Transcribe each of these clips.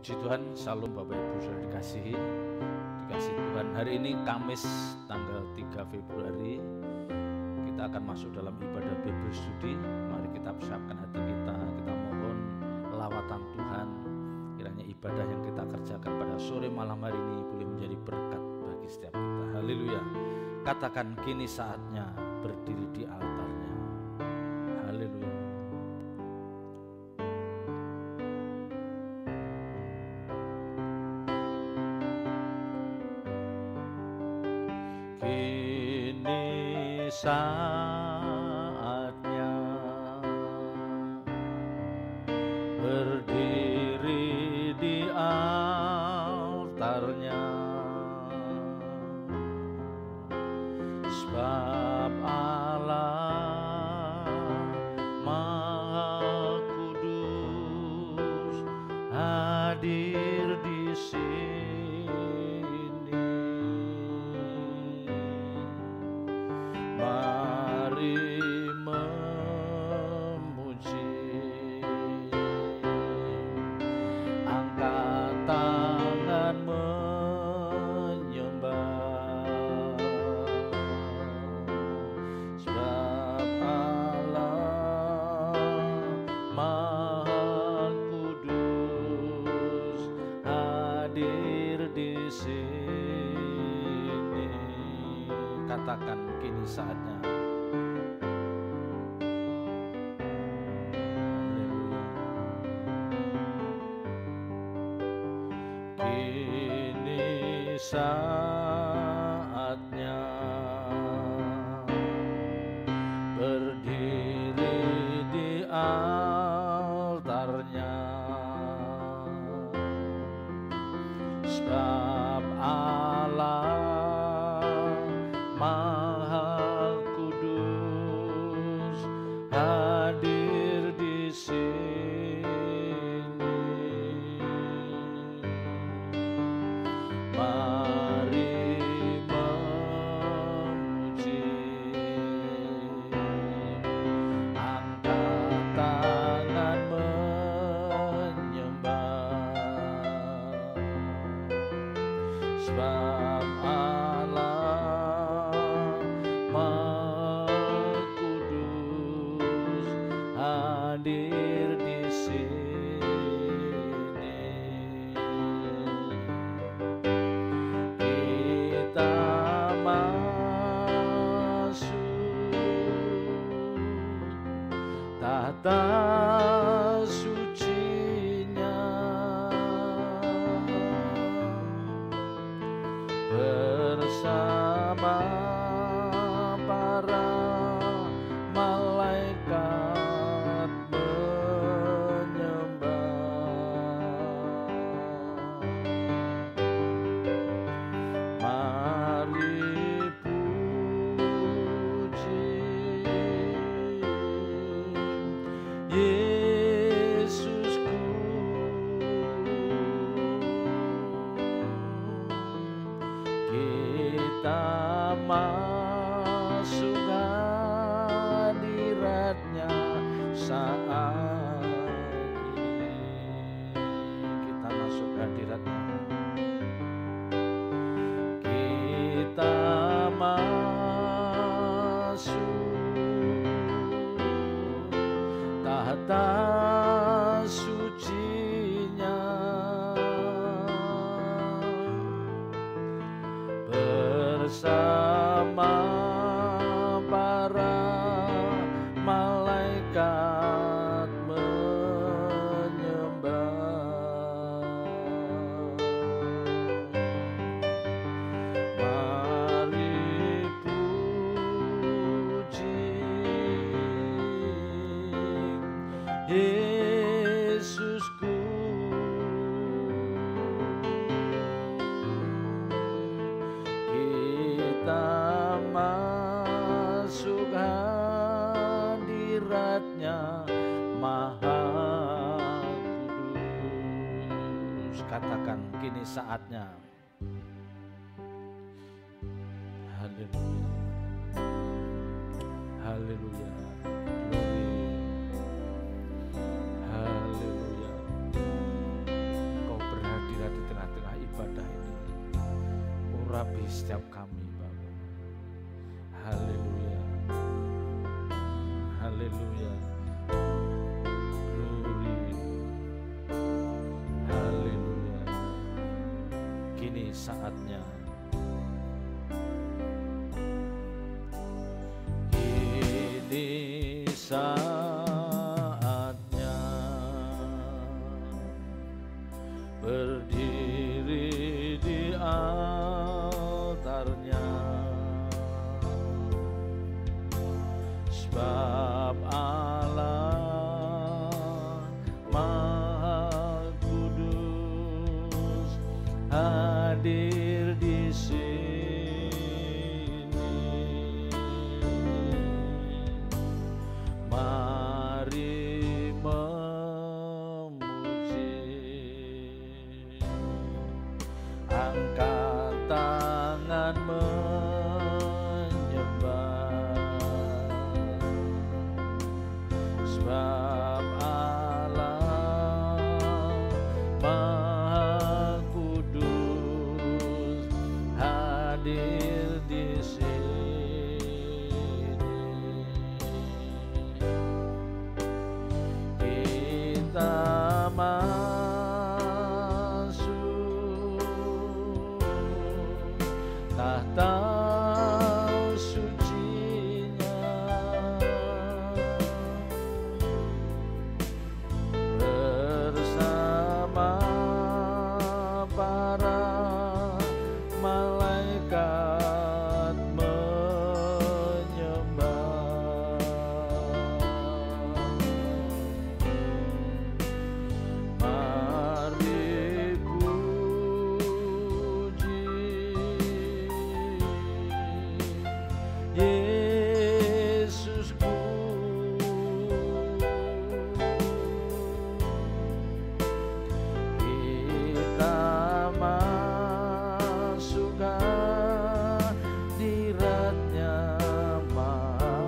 Puji Tuhan, salam Bapak Ibu saudara dikasihi Tuhan. Hari ini Kamis tanggal 3 Februari kita akan masuk dalam ibadah Bible Study. Mari kita persiapkan hati kita mohon lawatan Tuhan. Kiranya ibadah yang kita kerjakan pada sore malam hari ini boleh menjadi berkat bagi setiap kita. Haleluya. Katakan, kini saatnya berdiri di altarnya. Haleluya. Kini saatnya berdiri di altarnya, sebab Allah Maha Kudus hadir di sini. Mari memuji, angkat tangan menyembah, sebab Allah Maha Kudus hadir di sini. Katakan, kini saatnya. Kini saatnya berdiri di altarnya, sebab Allah Maha Kudus hadir di sini. Mari memuji, angkat tangan menyembah, sebab Allah Maha Kudus hadir di sini. Kita masuk tata sucinya bersama para malaikat menyembah. Mari puji Yesusku, kita masuk hadiratnya saat ini. Kita masuk hadiratnya. Kita masuk tahta sucinya bersama para malaikat menyembah. Mari puji Yesusku, kita masuk hadiratnya Maha Kudus. Katakan, kini saatnya. Haleluya. Haleluya. Glory. Haleluya. Kau bagi setiap kami Bapa. Haleluya, haleluya, glory, haleluya. Kini saatnya, kini saatnya berdiri di altarnya, sebab Allah Maha Kudus hadir di sini. Mari memuji, angkat tangan menyembah, sebab Allah Maha Kudus hadir di sini. Kita masuk tahta sucinya, bersama para malaikat menyembah. Mari puji Yesusku, kita masuk hadiratnya Maha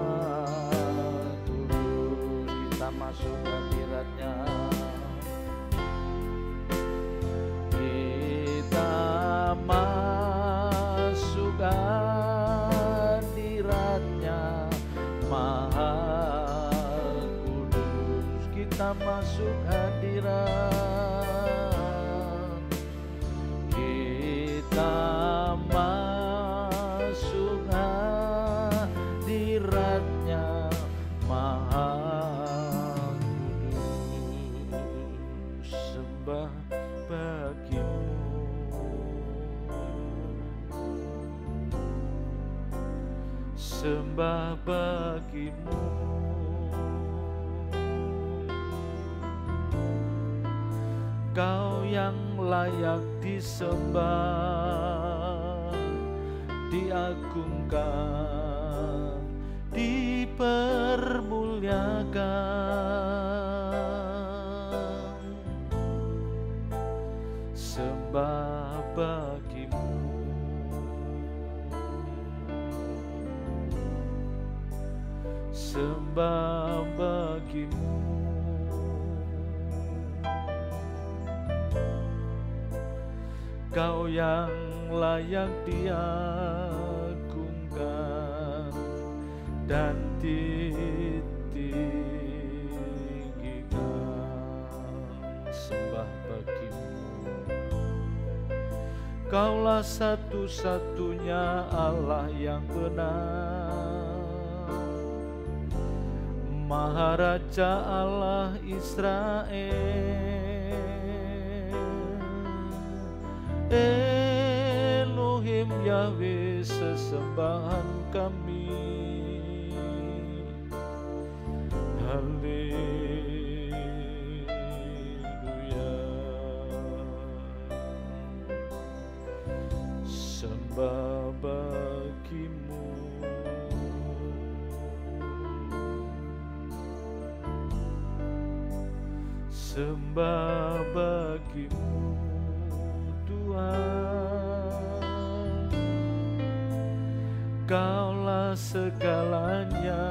Kudus, kita masuk hadiratnya, kita masuk hadiratnya Maha Kudus, kita masuk hadirat, kita masuk hadiratnya Maha Kudus. Sembah bagimu, sembah bagimu, Kau yang layak disembah, diagungkan, dipermuliakan. Sembah bagimu, sembah bagimu, Kau yang layak diagungkan dan ditinggikan. Sembah bagimu, Kaulah satu-satunya Allah yang benar, Maharaja Allah Israel. Elohim Yahweh sesembahan kami. Haleluya. Sembah bagimu, sembah bagimu Tuhan. Kaulah segalanya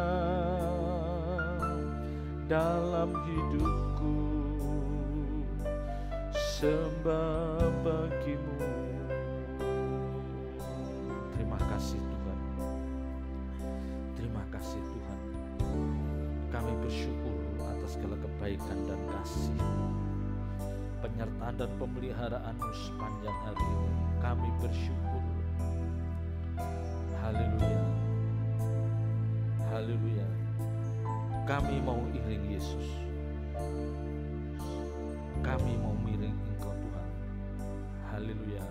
dalam hidupku, sembah bagimu. kasih Tuhan. Terima kasih Tuhan. Kami bersyukur atas segala kebaikan dan kasih, penyertaan dan pemeliharaan-Mu sepanjang hari ini. Kami bersyukur. Haleluya. Haleluya. Kami mau iring Yesus. Kami mau miring Engkau Tuhan. Haleluya.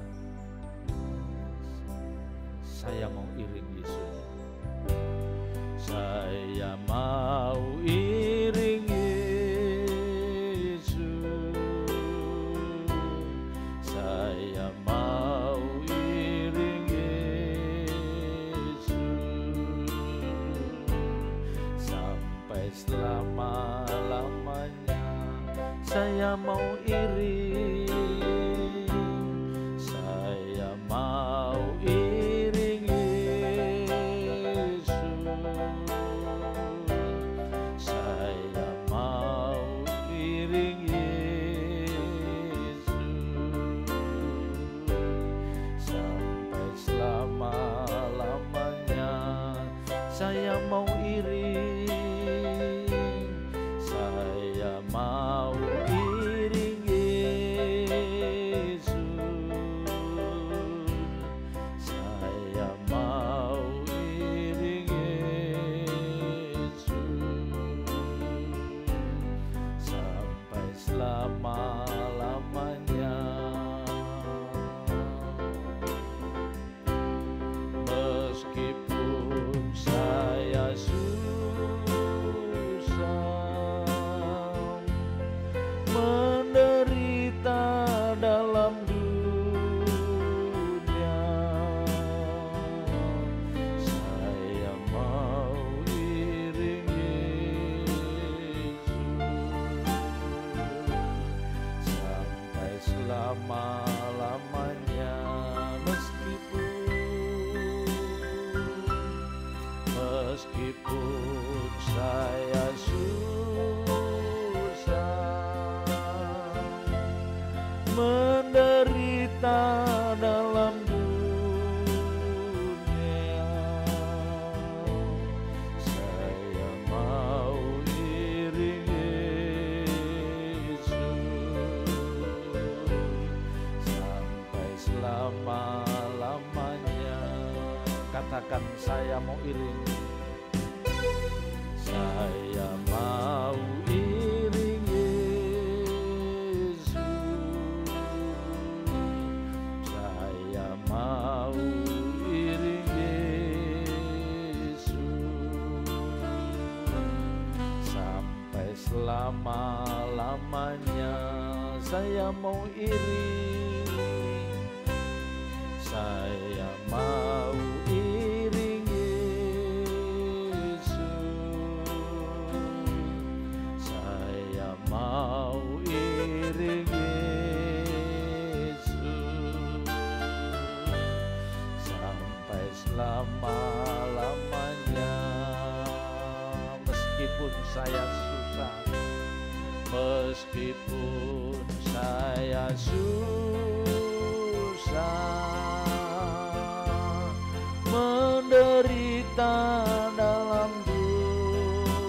Saya mau iring Yesus. Saya mau iring Yesus. Saya mau iring Yesus sampai selama-lamanya. Saya mau iring. Saya mau iring Yesus. Saya mau iring Yesus sampai selama-lamanya. Saya mau iring. Saya mau iring Yesus. Saya mau iring Yesus sampai selama-lamanya. Meskipun saya susah menderita dalam dunia, saya mau iring Yesus sampai selama-lamanya. Meskipun saya susah menderita dalam dunia, saya mau iring Yesus sampai selama-lamanya. Katakan, saya mau iring. Saya mau iring Yesus. Saya mau iring Yesus sampai selama-lamanya. Saya mau iring. Saya mau iring Yesus. Saya mau iring Yesus sampai selama-lamanya. Meskipun saya susah, meskipun saya susah menderita dalam dunia,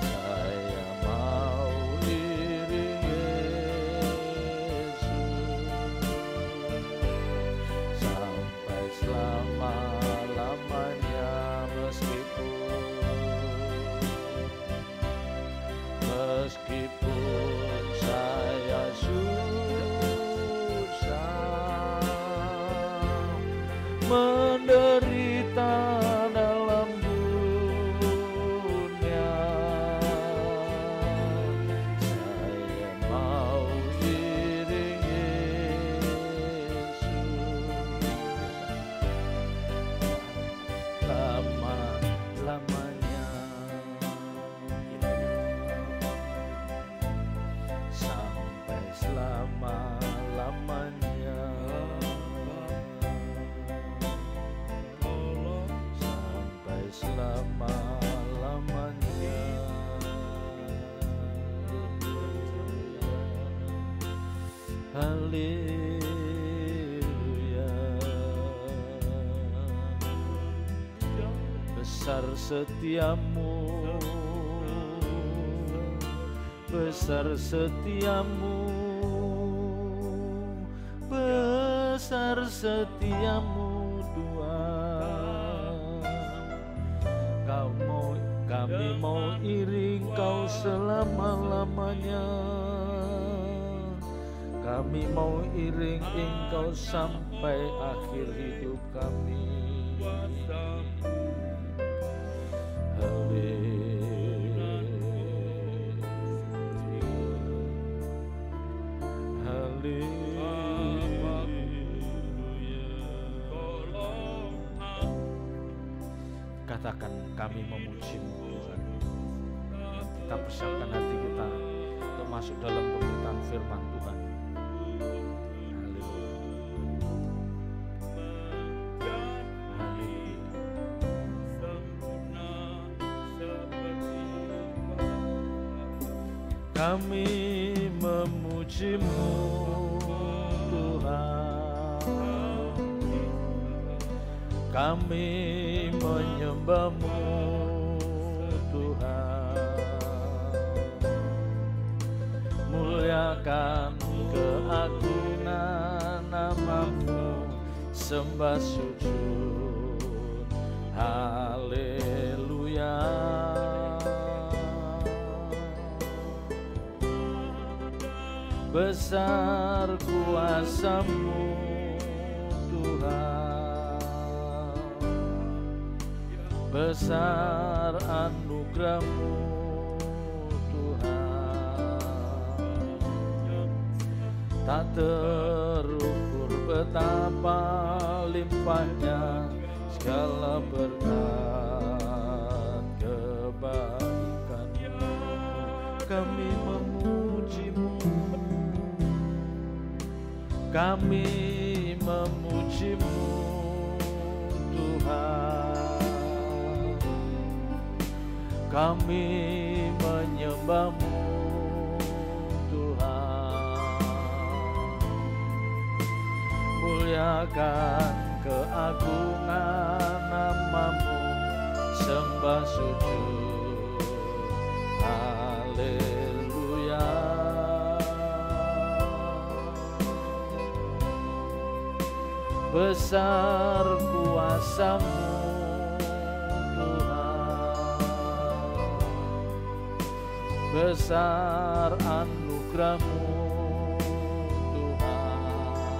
saya mau iring Yesus sampai selama-lamanya. Meskipun saya susah menderita dalam dunia, saya mau iring Yesus lama-lamanya. Sampai selama-lamanya. besar setiamu, besar setiamu, besar setiamu Tuhan. Kami mau iring Kau selama-lamanya, kami mau iring Engkau sampai akhir hidup kami. Katakan, kami memuji-Mu Tuhan. Kita persiapkan hati kita untuk masuk dalam pemberitaan firman Tuhan. Kami memuji-Mu Tuhan, kami menyembah-Mu Tuhan, muliakan keagungan nama-Mu, sembah sujud, haleluya. Besar kuasa-Mu Tuhan, besar anugerah-Mu Tuhan, tak terukur betapa limpahnya segala berkat kebaikan-Mu. Kami memuji-Mu, kami memuji-Mu Tuhan, kami menyembah-Mu Tuhan, muliakan keagungan nama-Mu, sembah sujud, haleluya. Besar kuasa-Mu Tuhan, besar anugerah-Mu Tuhan,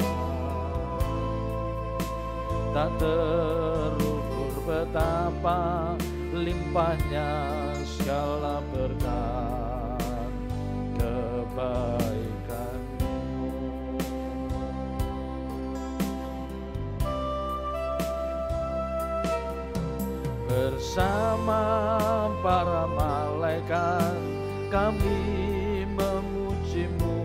tak terukur betapa limpahnya segala berkat kebaikan. Bersama para malaikat kami memuji-Mu,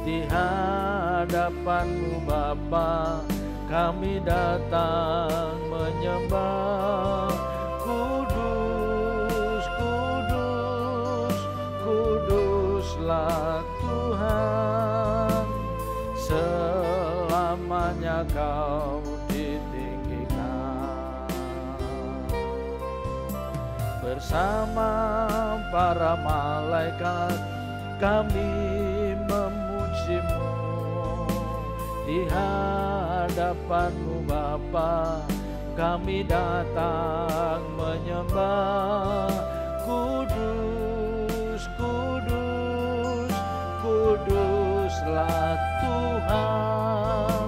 di hadapan-Mu Bapa kami datang menyembah. Kudus, kudus, kuduslah Tuhan, selamanya Kau bersama para malaikat kami memuji-Mu, di hadapan-Mu Bapa kami datang menyembah. Kudus, kudus, kuduslah Tuhan,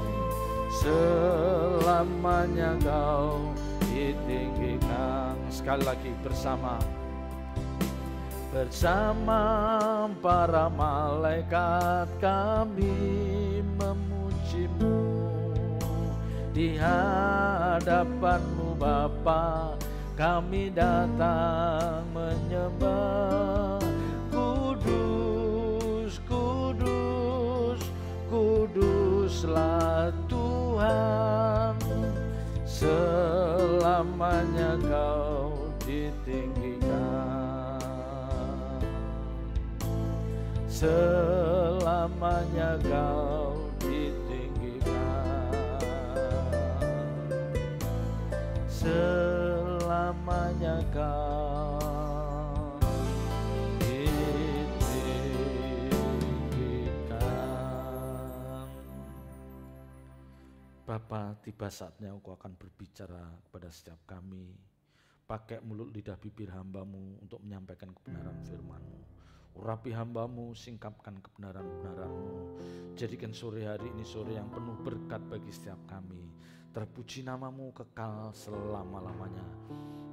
selamanya Kau ditinggikan. Sekali lagi bersama para malaikat kami memuji-Mu, di hadapan-Mu Bapa kami datang menyembah. Kudus, kudus, kuduslah Tuhan, selamanya Kau ditinggikan, selamanya Kau ditinggikan, selamanya Bapa, tiba saatnya Engkau akan berbicara kepada setiap kami. Pakai mulut lidah bibir hamba-Mu untuk menyampaikan kebenaran firman-Mu. Urapi hamba-Mu, singkapkan kebenaran-kebenaran-Mu. Jadikan sore hari ini sore yang penuh berkat bagi setiap kami. Terpuji nama-Mu kekal selama-lamanya.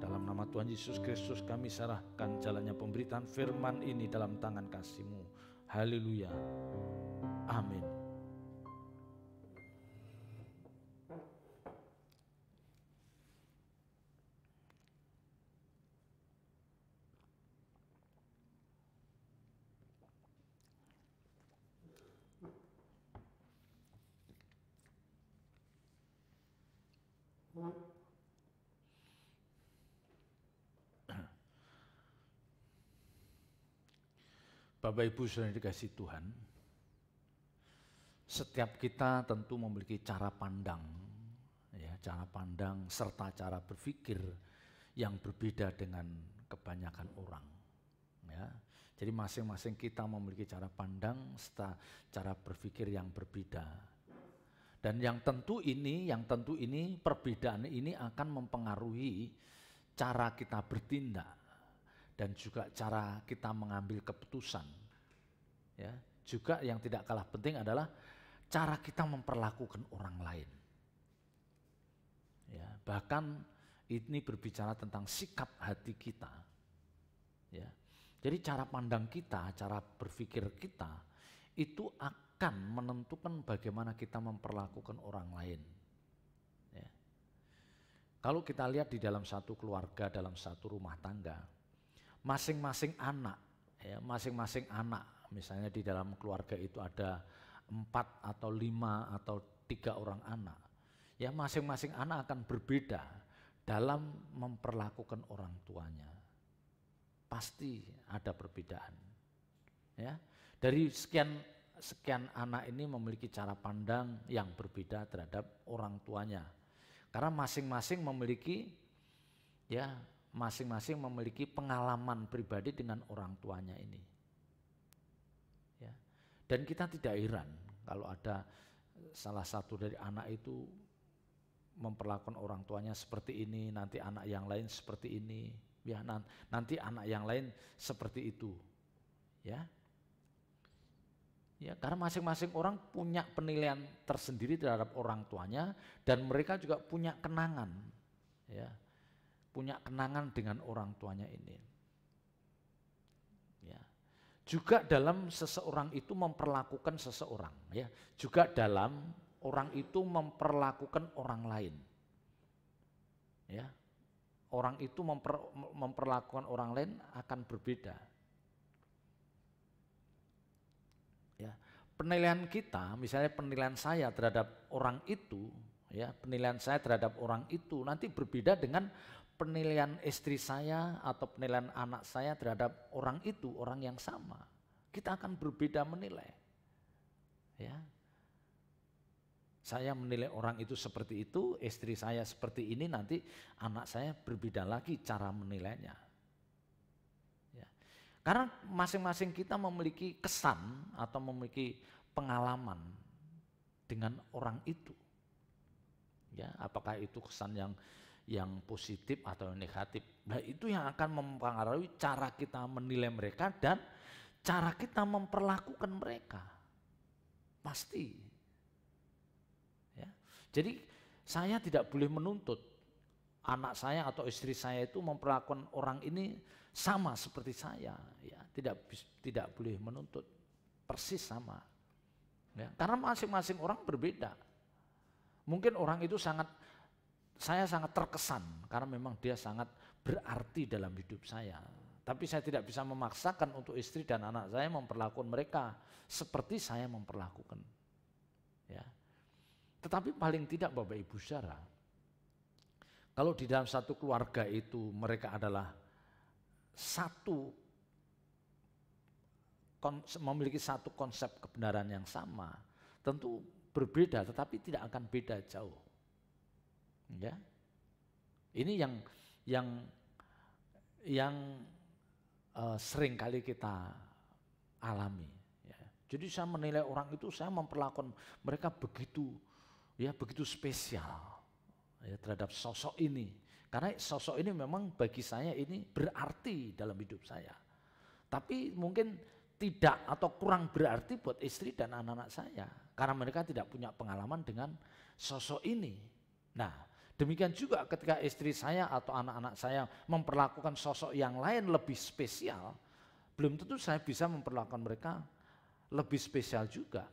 Dalam nama Tuhan Yesus Kristus kami serahkan jalannya pemberitaan firman ini dalam tangan kasih-Mu. Haleluya. Amin. Bapak Ibu saudara dikasih Tuhan, setiap kita tentu memiliki cara pandang, ya, cara pandang serta cara berpikir yang berbeda dengan kebanyakan orang. Ya. Jadi masing-masing kita memiliki cara pandang serta cara berpikir yang berbeda. Dan yang tentu ini perbedaan ini akan mempengaruhi cara kita bertindak dan juga cara kita mengambil keputusan. Ya, juga yang tidak kalah penting adalah cara kita memperlakukan orang lain. Ya, bahkan ini berbicara tentang sikap hati kita. Ya. Jadi cara pandang kita, cara berpikir kita itu akan menentukan bagaimana kita memperlakukan orang lain. Ya. Kalau kita lihat di dalam satu keluarga, dalam satu rumah tangga, masing-masing anak, misalnya di dalam keluarga itu ada 4 atau 5 atau 3 orang anak, ya masing-masing anak akan berbeda dalam memperlakukan orang tuanya. Pasti ada perbedaan. Ya, dari sekian anak ini memiliki cara pandang yang berbeda terhadap orang tuanya. Karena masing-masing memiliki pengalaman pribadi dengan orang tuanya ini. Ya. Dan kita tidak heran kalau ada salah satu dari anak itu memperlakukan orang tuanya seperti ini, nanti anak yang lain seperti ini, ya nanti anak yang lain seperti itu. Ya. Ya, karena masing-masing orang punya penilaian tersendiri terhadap orang tuanya dan mereka juga punya kenangan, ya, punya kenangan dengan orang tuanya ini. Ya. Juga dalam seseorang itu memperlakukan seseorang, ya, juga dalam orang itu memperlakukan orang lain. Ya. Orang itu memperlakukan orang lain akan berbeda. Ya, penilaian kita, misalnya penilaian saya terhadap orang itu, ya, penilaian saya terhadap orang itu nanti berbeda dengan penilaian istri saya atau penilaian anak saya terhadap orang itu, orang yang sama. Kita akan berbeda menilai. Ya. Saya menilai orang itu seperti itu, istri saya seperti ini, nanti anak saya berbeda lagi cara menilainya. Karena masing-masing kita memiliki kesan atau memiliki pengalaman dengan orang itu. Ya, apakah itu kesan yang positif atau negatif. Nah, itu yang akan mempengaruhi cara kita menilai mereka dan cara kita memperlakukan mereka. Pasti. Ya. Jadi saya tidak boleh menuntut anak saya atau istri saya itu memperlakukan orang ini sama seperti saya, ya, tidak boleh menuntut persis sama, ya, karena masing-masing orang berbeda. Mungkin orang itu saya sangat terkesan karena memang dia sangat berarti dalam hidup saya, tapi saya tidak bisa memaksakan untuk istri dan anak saya memperlakukan mereka seperti saya memperlakukan, ya. Tetapi paling tidak Bapak Ibu saudara, kalau di dalam satu keluarga itu mereka adalah memiliki satu konsep kebenaran yang sama, tentu berbeda tetapi tidak akan beda jauh. Ya. Ini yang sering kali kita alami. Ya. Jadi saya menilai orang itu, saya memperlakukan mereka begitu, ya begitu spesial ya terhadap sosok ini. Karena sosok ini memang bagi saya ini berarti dalam hidup saya. Tapi mungkin tidak atau kurang berarti buat istri dan anak-anak saya. Karena mereka tidak punya pengalaman dengan sosok ini. Nah, demikian juga ketika istri saya atau anak-anak saya memperlakukan sosok yang lain lebih spesial, belum tentu saya bisa memperlakukan mereka lebih spesial juga.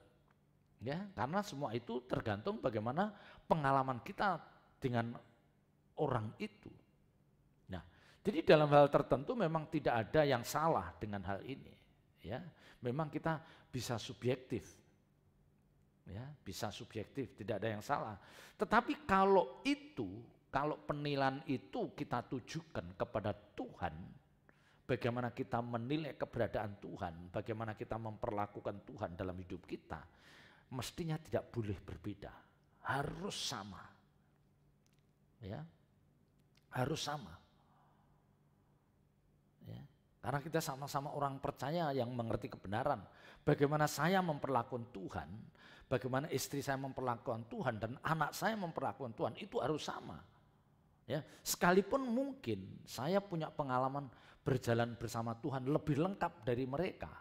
Ya, karena semua itu tergantung bagaimana pengalaman kita dengan orang itu. Nah, jadi dalam hal tertentu memang tidak ada yang salah dengan hal ini. Ya, memang kita bisa subjektif. Ya, bisa subjektif, tidak ada yang salah. Tetapi kalau penilaian itu kita tujukan kepada Tuhan, bagaimana kita menilai keberadaan Tuhan, bagaimana kita memperlakukan Tuhan dalam hidup kita, mestinya tidak boleh berbeda, harus sama. Ya, harus sama. Ya, karena kita sama-sama orang percaya yang mengerti kebenaran. Bagaimana saya memperlakukan Tuhan, bagaimana istri saya memperlakukan Tuhan, dan anak saya memperlakukan Tuhan, itu harus sama. Ya, sekalipun mungkin saya punya pengalaman berjalan bersama Tuhan lebih lengkap dari mereka.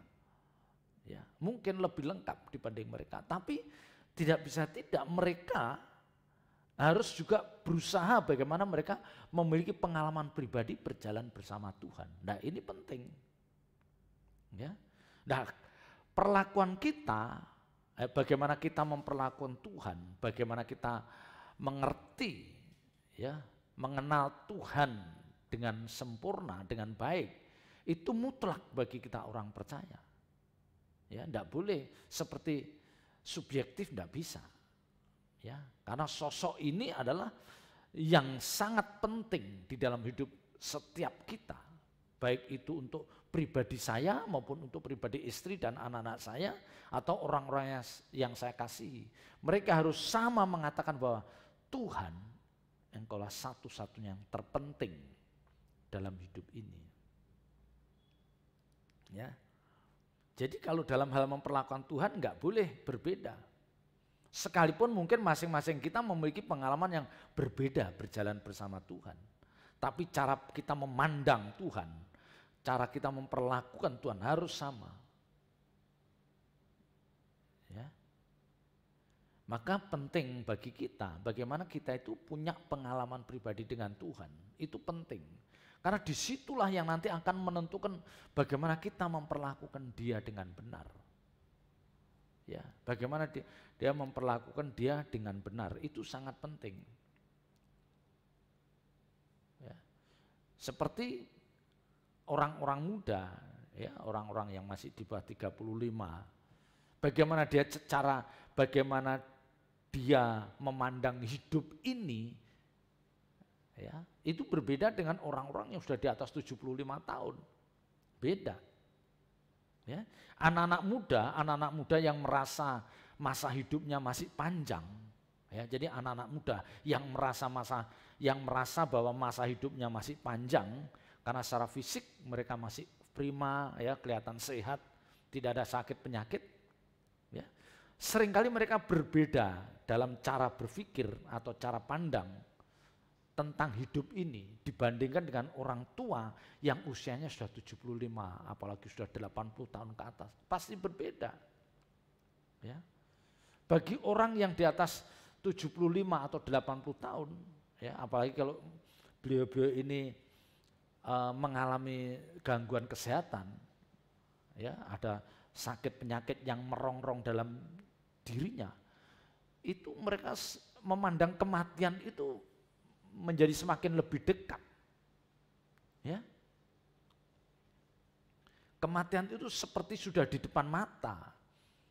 Ya, mungkin lebih lengkap dibanding mereka, tapi tidak bisa tidak mereka harus juga berusaha bagaimana mereka memiliki pengalaman pribadi berjalan bersama Tuhan. Nah, ini penting. Ya. Nah, perlakuan kita, bagaimana kita memperlakukan Tuhan, bagaimana kita mengerti, ya, mengenal Tuhan dengan sempurna, dengan baik, itu mutlak bagi kita orang percaya. Ya, enggak boleh seperti subjektif, enggak bisa. Ya, karena sosok ini adalah yang sangat penting di dalam hidup setiap kita, baik itu untuk pribadi saya maupun untuk pribadi istri dan anak-anak saya atau orang-orang yang saya kasihi. Mereka harus sama mengatakan bahwa Tuhan, Engkaulah satu-satunya yang terpenting dalam hidup ini. Ya, jadi kalau dalam hal memperlakukan Tuhan enggak boleh berbeda. Sekalipun mungkin masing-masing kita memiliki pengalaman yang berbeda berjalan bersama Tuhan. Tapi cara kita memandang Tuhan, cara kita memperlakukan Tuhan harus sama. Ya. Maka penting bagi kita, bagaimana kita itu punya pengalaman pribadi dengan Tuhan. Itu penting. Karena disitulah yang nanti akan menentukan bagaimana kita memperlakukan Dia dengan benar. Ya, bagaimana dia memperlakukan Dia dengan benar, itu sangat penting. Ya. Seperti orang-orang muda, ya, orang-orang yang masih di bawah 35, bagaimana dia memandang hidup ini, ya, itu berbeda dengan orang-orang yang sudah di atas 75 tahun. Beda. Ya, anak-anak muda yang merasa masa hidupnya masih panjang, ya, jadi anak-anak muda yang merasa bahwa masa hidupnya masih panjang karena secara fisik mereka masih prima, ya, kelihatan sehat, tidak ada sakit penyakit, ya. Seringkali mereka berbeda dalam cara berpikir atau cara pandang tentang hidup ini dibandingkan dengan orang tua yang usianya sudah 75, apalagi sudah 80 tahun ke atas, pasti berbeda. Ya. Bagi orang yang di atas 75 atau 80 tahun, ya, apalagi kalau beliau-beliau ini mengalami gangguan kesehatan, ya, ada sakit penyakit yang merongrong dalam dirinya, itu mereka memandang kematian itu menjadi semakin lebih dekat. Ya. Kematian itu seperti sudah di depan mata.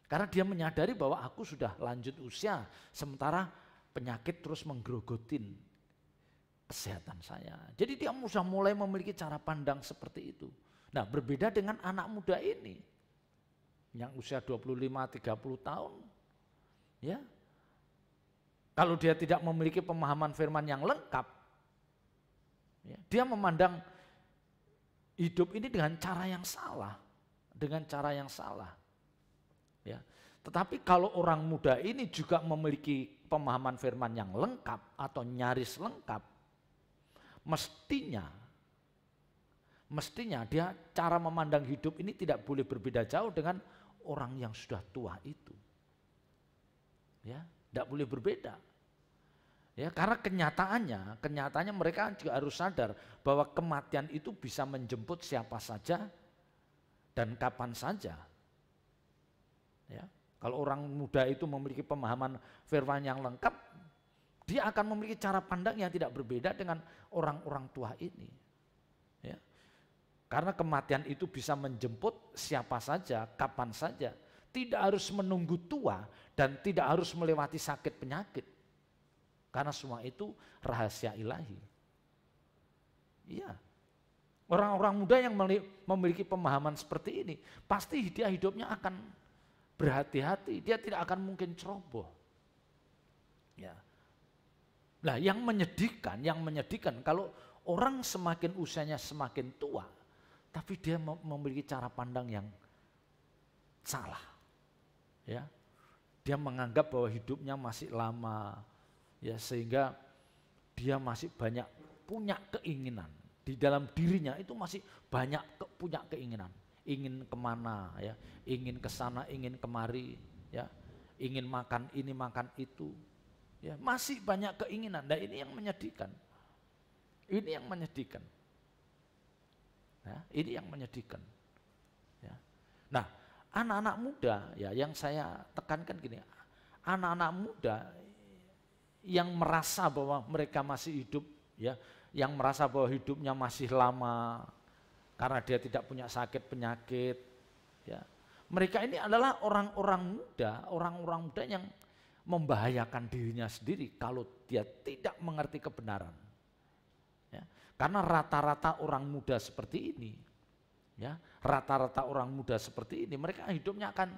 Karena dia menyadari bahwa aku sudah lanjut usia, sementara penyakit terus menggerogotin kesehatan saya. Jadi dia sudah mulai memiliki cara pandang seperti itu. Nah, berbeda dengan anak muda ini yang usia 25-30 tahun. Ya. Kalau dia tidak memiliki pemahaman firman yang lengkap, ya, dia memandang hidup ini dengan cara yang salah, Ya. Tetapi kalau orang muda ini juga memiliki pemahaman firman yang lengkap atau nyaris lengkap, mestinya dia cara memandang hidup ini tidak boleh berbeda jauh dengan orang yang sudah tua itu. Ya, tidak boleh berbeda. Ya, karena kenyataannya mereka juga harus sadar bahwa kematian itu bisa menjemput siapa saja dan kapan saja. Ya, kalau orang muda itu memiliki pemahaman firman yang lengkap, dia akan memiliki cara pandang yang tidak berbeda dengan orang-orang tua ini. Ya. Karena kematian itu bisa menjemput siapa saja, kapan saja. Tidak harus menunggu tua dan tidak harus melewati sakit penyakit. Karena semua itu rahasia ilahi. Iya. Orang-orang muda yang memiliki pemahaman seperti ini, pasti dia hidupnya akan berhati-hati, dia tidak akan mungkin ceroboh. Ya. Nah, yang menyedihkan kalau orang semakin usianya semakin tua, tapi dia memiliki cara pandang yang salah. Ya. Dia menganggap bahwa hidupnya masih lama, ya, sehingga dia masih banyak punya keinginan. Di dalam dirinya itu masih banyak punya keinginan. Ingin kemana, ya, ingin kesana, ingin kemari, ya, ingin makan ini, makan itu. Ya, masih banyak keinginan. Nah, ini yang menyedihkan. Ini yang menyedihkan. Ya, ini yang menyedihkan. Ya. Nah, anak-anak muda, ya, yang saya tekankan gini, anak-anak muda yang merasa bahwa mereka masih hidup, ya, yang merasa bahwa hidupnya masih lama karena dia tidak punya sakit penyakit, ya. Mereka ini adalah orang-orang muda yang membahayakan dirinya sendiri kalau dia tidak mengerti kebenaran. Ya. Karena rata-rata orang muda seperti ini, ya, rata-rata orang muda seperti ini, mereka hidupnya akan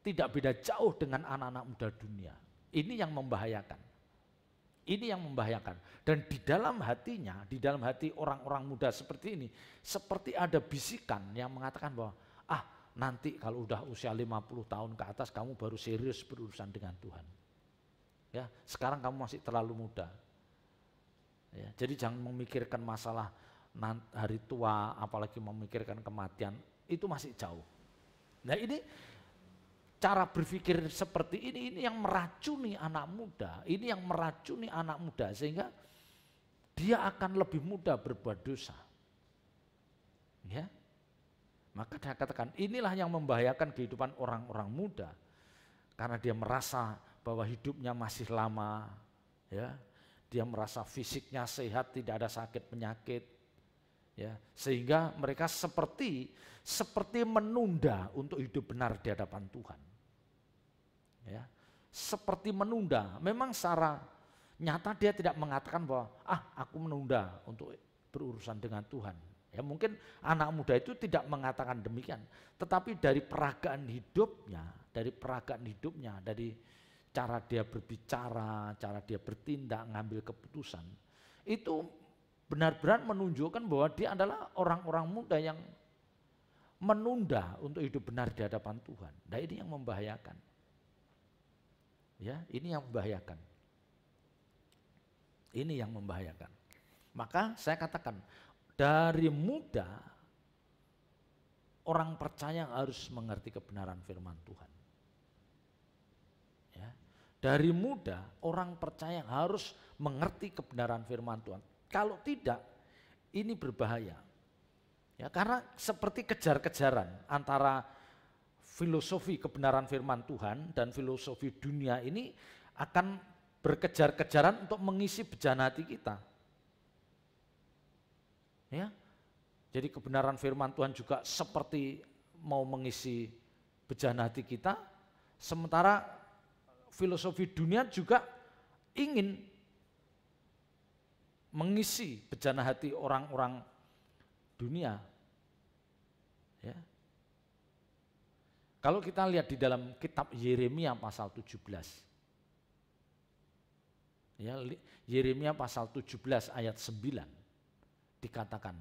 tidak beda jauh dengan anak-anak muda dunia. Ini yang membahayakan. Ini yang membahayakan. Dan di dalam hatinya, di dalam hati orang-orang muda seperti ini, seperti ada bisikan yang mengatakan bahwa nanti kalau udah usia 50 tahun ke atas kamu baru serius berurusan dengan Tuhan. Ya, sekarang kamu masih terlalu muda. Ya, jadi jangan memikirkan masalah hari tua, apalagi memikirkan kematian, itu masih jauh. Nah, ini cara berpikir seperti ini yang meracuni anak muda, sehingga dia akan lebih mudah berbuat dosa. Ya. Maka saya katakan inilah yang membahayakan kehidupan orang-orang muda, karena dia merasa bahwa hidupnya masih lama, ya. Dia merasa fisiknya sehat, tidak ada sakit penyakit, ya. Sehingga mereka seperti menunda untuk hidup benar di hadapan Tuhan. Ya, seperti menunda. Memang secara nyata dia tidak mengatakan bahwa aku menunda untuk berurusan dengan Tuhan. Ya, mungkin anak muda itu tidak mengatakan demikian, tetapi dari peragaan hidupnya, dari cara dia berbicara, cara dia bertindak, ngambil keputusan, itu benar-benar menunjukkan bahwa dia adalah orang-orang muda yang menunda untuk hidup benar di hadapan Tuhan. Nah, ini yang membahayakan. Ya, ini yang membahayakan. Ini yang membahayakan. Maka saya katakan, dari muda orang percaya harus mengerti kebenaran firman Tuhan. Ya, dari muda orang percaya harus mengerti kebenaran firman Tuhan. Kalau tidak, ini berbahaya. Ya, karena seperti kejar-kejaran antara filosofi kebenaran firman Tuhan dan filosofi dunia ini akan berkejar-kejaran untuk mengisi bejana hati kita. Ya, jadi kebenaran firman Tuhan juga seperti mau mengisi bejana hati kita, sementara filosofi dunia juga ingin mengisi bejana hati orang-orang dunia. Ya. Kalau kita lihat di dalam kitab Yeremia pasal 17. Ya, Yeremia pasal 17 ayat 9 dikatakan,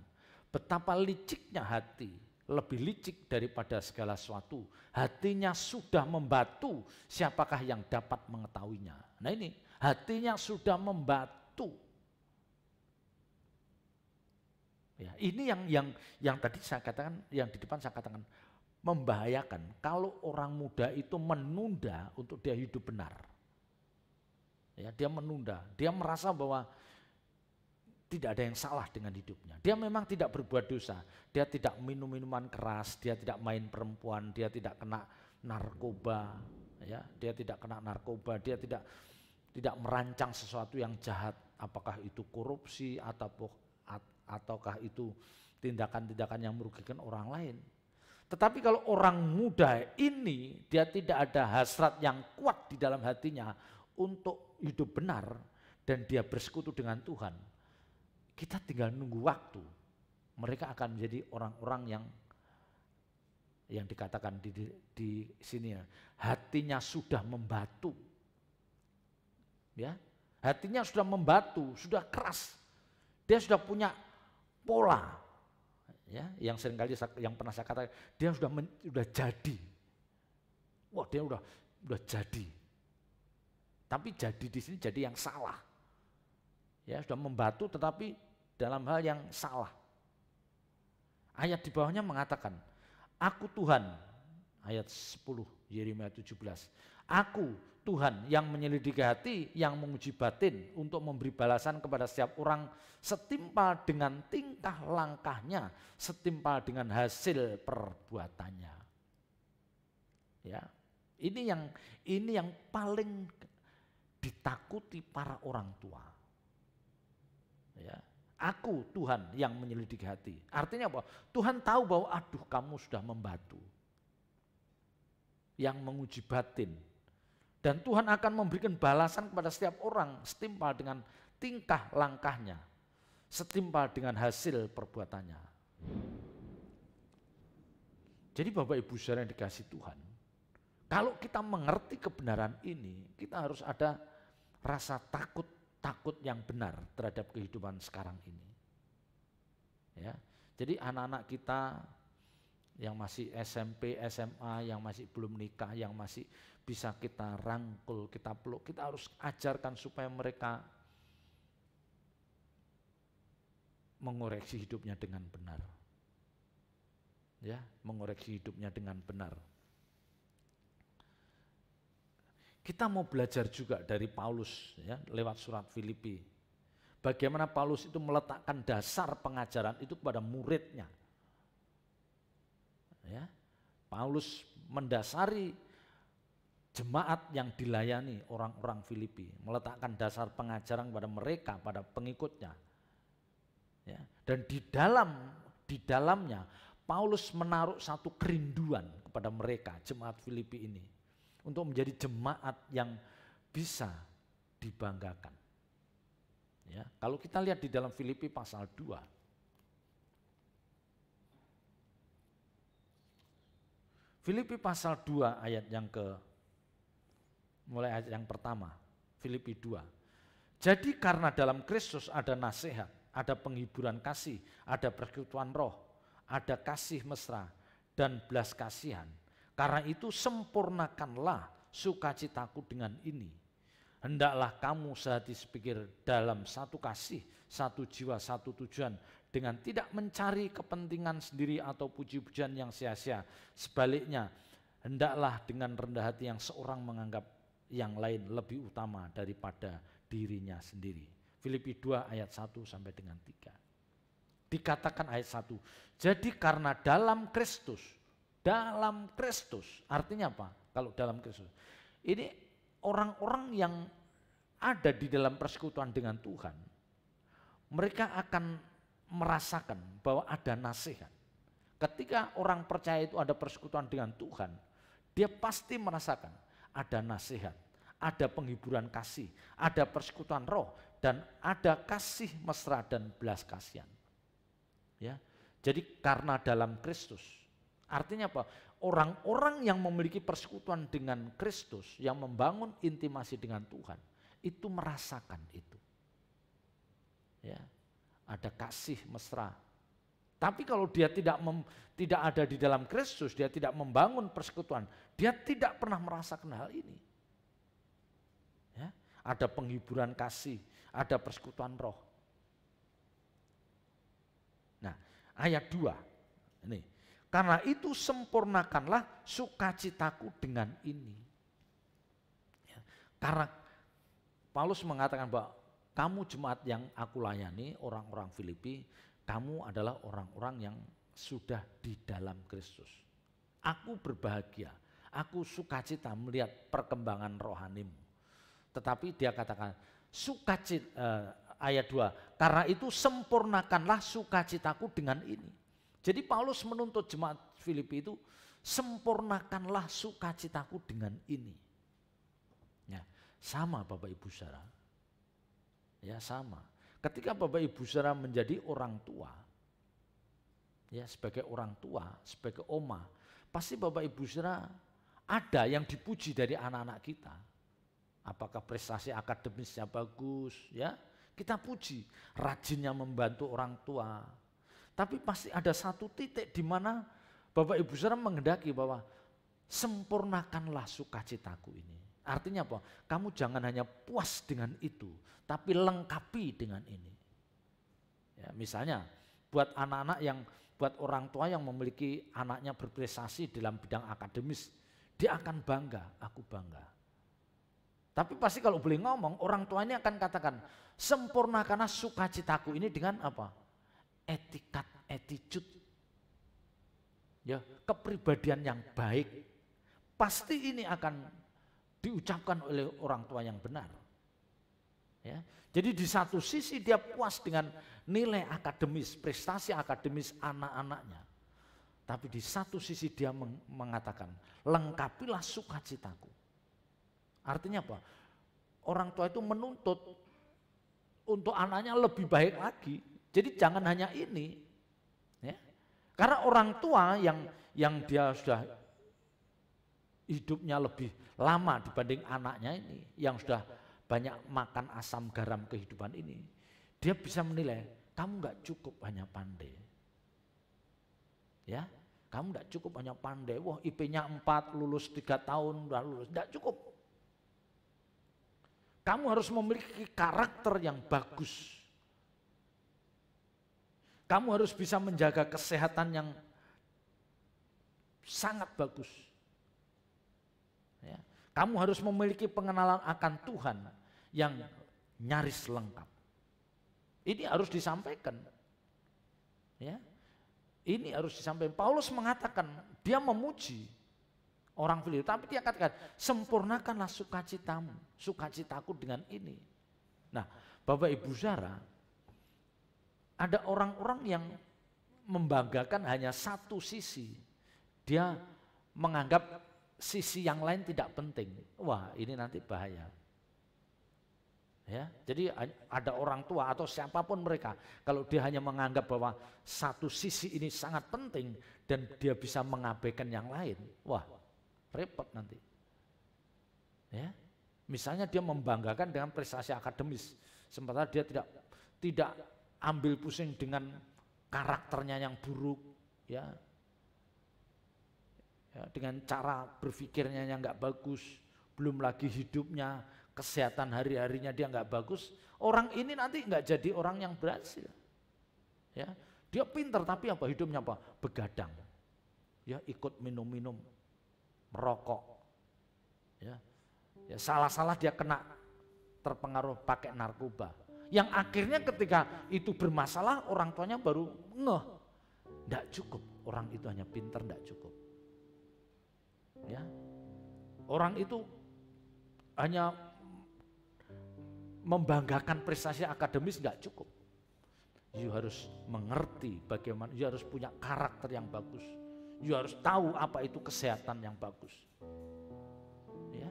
betapa liciknya hati lebih licik daripada segala sesuatu. Hatinya sudah membatu, siapakah yang dapat mengetahuinya? Nah ini, hatinya sudah membatu. Ya, ini yang tadi saya katakan, yang di depan saya katakan membahayakan kalau orang muda itu menunda untuk dia hidup benar. Ya, dia menunda, dia merasa bahwa tidak ada yang salah dengan hidupnya. Dia memang tidak berbuat dosa, dia tidak minum minuman keras, dia tidak main perempuan, dia tidak kena narkoba, ya, dia tidak kena narkoba, dia tidak merancang sesuatu yang jahat, apakah itu korupsi ataukah itu tindakan-tindakan yang merugikan orang lain. Tetapi kalau orang muda ini dia tidak ada hasrat yang kuat di dalam hatinya untuk hidup benar dan dia bersekutu dengan Tuhan, kita tinggal nunggu waktu. Mereka akan menjadi orang-orang yang dikatakan di sini ya, hatinya sudah membatu. Ya, hatinya sudah membatu, sudah keras. Dia sudah punya pola. Ya, yang seringkali yang pernah saya katakan, dia sudah jadi. Wah, dia udah jadi. Tapi jadi di sini jadi yang salah. Ya, sudah membatu tetapi dalam hal yang salah. Ayat di bawahnya mengatakan, aku Tuhan, ayat 10 Yeremia 17. Aku Tuhan yang menyelidiki hati, yang menguji batin untuk memberi balasan kepada setiap orang setimpal dengan tingkah langkahnya, setimpal dengan hasil perbuatannya. Ya, ini yang paling ditakuti para orang tua. Ya, aku Tuhan yang menyelidiki hati. Artinya apa? Tuhan tahu bahwa aduh kamu sudah membatu. Yang menguji batin. Dan Tuhan akan memberikan balasan kepada setiap orang setimpal dengan tingkah langkahnya. Setimpal dengan hasil perbuatannya. Jadi Bapak Ibu saudara yang dikasihi Tuhan, kalau kita mengerti kebenaran ini, kita harus ada rasa takut yang benar terhadap kehidupan sekarang ini. Ya, jadi anak-anak kita yang masih SMP, SMA, yang masih belum nikah, yang masih bisa kita rangkul, kita peluk, kita harus ajarkan supaya mereka mengoreksi hidupnya dengan benar. Ya, mengoreksi hidupnya dengan benar. Kita mau belajar juga dari Paulus ya, lewat surat Filipi. Bagaimana Paulus itu meletakkan dasar pengajaran itu kepada muridnya. Ya, Paulus mendasari jemaat yang dilayani orang-orang Filipi, meletakkan dasar pengajaran kepada mereka, pada pengikutnya. Ya, dan di dalamnya Paulus menaruh satu kerinduan kepada mereka, jemaat Filipi ini, untuk menjadi jemaat yang bisa dibanggakan. Ya, kalau kita lihat di dalam Filipi pasal 2. Filipi pasal 2 ayat mulai ayat yang pertama. Filipi 2. Jadi karena dalam Kristus ada nasihat, ada penghiburan kasih, ada persekutuan roh, ada kasih mesra dan belas kasihan. Karena itu sempurnakanlah sukacitaku dengan ini. Hendaklah kamu sehati sepikir dalam satu kasih, satu jiwa, satu tujuan, dengan tidak mencari kepentingan sendiri atau puji-pujian yang sia-sia. Sebaliknya, hendaklah dengan rendah hati yang seorang menganggap yang lain lebih utama daripada dirinya sendiri. Filipi 2 ayat 1 sampai dengan 3. Dikatakan ayat 1, jadi karena dalam Kristus, artinya apa? Kalau dalam Kristus, ini orang-orang yang ada di dalam persekutuan dengan Tuhan, mereka akan merasakan bahwa ada nasihat. Ketika orang percaya itu ada persekutuan dengan Tuhan, dia pasti merasakan ada nasihat, ada penghiburan kasih, ada persekutuan roh, dan ada kasih mesra dan belas kasihan. Ya, jadi karena dalam Kristus, artinya apa? Orang-orang yang memiliki persekutuan dengan Kristus, yang membangun intimasi dengan Tuhan, itu merasakan itu. Ya, ada kasih mesra, Tapi kalau dia tidak ada di dalam Kristus, dia tidak membangun persekutuan, dia tidak pernah merasakan hal ini. Ya, ada penghiburan kasih, ada persekutuan roh. Nah, ayat 2. Ini. Karena itu sempurnakanlah sukacitaku dengan ini. Ya, karena Paulus mengatakan bahwa kamu jemaat yang aku layani, orang-orang Filipi, kamu adalah orang-orang yang sudah di dalam Kristus. Aku berbahagia, aku sukacita melihat perkembangan rohanimu. Tetapi dia katakan, ayat 2, karena itu sempurnakanlah sukacitaku dengan ini. Jadi Paulus menuntut jemaat Filipi itu, sempurnakanlah sukacitaku dengan ini. Ya, sama Bapak Ibu Saudara. Ya sama. Ketika Bapak Ibu Saudara menjadi orang tua, ya sebagai orang tua, sebagai oma, pasti Bapak Ibu Saudara ada yang dipuji dari anak-anak kita. Apakah prestasi akademisnya bagus, ya kita puji, rajinnya membantu orang tua. Tapi pasti ada satu titik di mana Bapak Ibu Saudara menghendaki bahwa sempurnakanlah sukacitaku ini. Artinya apa? Kamu jangan hanya puas dengan itu, tapi lengkapi dengan ini. Ya, misalnya buat anak-anak buat orang tua yang memiliki anaknya berprestasi dalam bidang akademis, dia akan bangga, aku bangga. Tapi pasti kalau boleh ngomong, orang tua ini akan katakan, sempurnakanlah sukacitaku ini dengan apa? Etikat, attitude. Ya, kepribadian yang baik. Pasti ini akan diucapkan oleh orang tua yang benar. Ya, jadi di satu sisi dia puas dengan nilai akademis, prestasi akademis anak-anaknya. Tapi di satu sisi dia mengatakan, lengkapilah sukacitaku. Artinya apa? Orang tua itu menuntut untuk anaknya lebih baik lagi. Jadi jangan hanya ini. Ya. Karena orang tua yang dia sudah hidupnya lebih lama dibanding anaknya ini, yang sudah banyak makan asam garam kehidupan ini, dia bisa menilai, kamu nggak cukup hanya pandai. Ya, kamu nggak cukup hanya pandai, wah IP-nya 4, lulus 3 tahun, udah lulus, nggak cukup. Kamu harus memiliki karakter yang bagus. Kamu harus bisa menjaga kesehatan yang sangat bagus. Ya. Kamu harus memiliki pengenalan akan Tuhan yang nyaris lengkap. Ini harus disampaikan. Ya. Ini harus disampaikan. Paulus mengatakan, dia memuji orang Filipi, tapi dia katakan, sempurnakanlah sukacitamu, sukacitaku dengan ini. Nah, Bapak Ibu Saudara, ada orang-orang yang membanggakan hanya satu sisi. Dia menganggap sisi yang lain tidak penting. Wah, ini nanti bahaya. Ya, jadi ada orang tua atau siapapun mereka, kalau dia hanya menganggap bahwa satu sisi ini sangat penting dan dia bisa mengabaikan yang lain, wah, repot nanti. Ya, misalnya dia membanggakan dengan prestasi akademis, sementara dia tidak ambil pusing dengan karakternya yang buruk, ya. Ya, dengan cara berpikirnya yang nggak bagus, belum lagi hidupnya, kesehatan hari-harinya dia nggak bagus, orang ini nanti nggak jadi orang yang berhasil. Ya, dia pintar tapi apa hidupnya apa? Begadang. Ya, ikut minum-minum, merokok. Ya, salah-salah dia kena terpengaruh pakai narkoba. Yang akhirnya ketika itu bermasalah, orang tuanya baru ngeh, nggak cukup, orang itu hanya pintar, nggak cukup. Ya, orang itu hanya membanggakan prestasi akademis nggak cukup. You harus mengerti bagaimana, you harus punya karakter yang bagus. You harus tahu apa itu kesehatan yang bagus. Ya.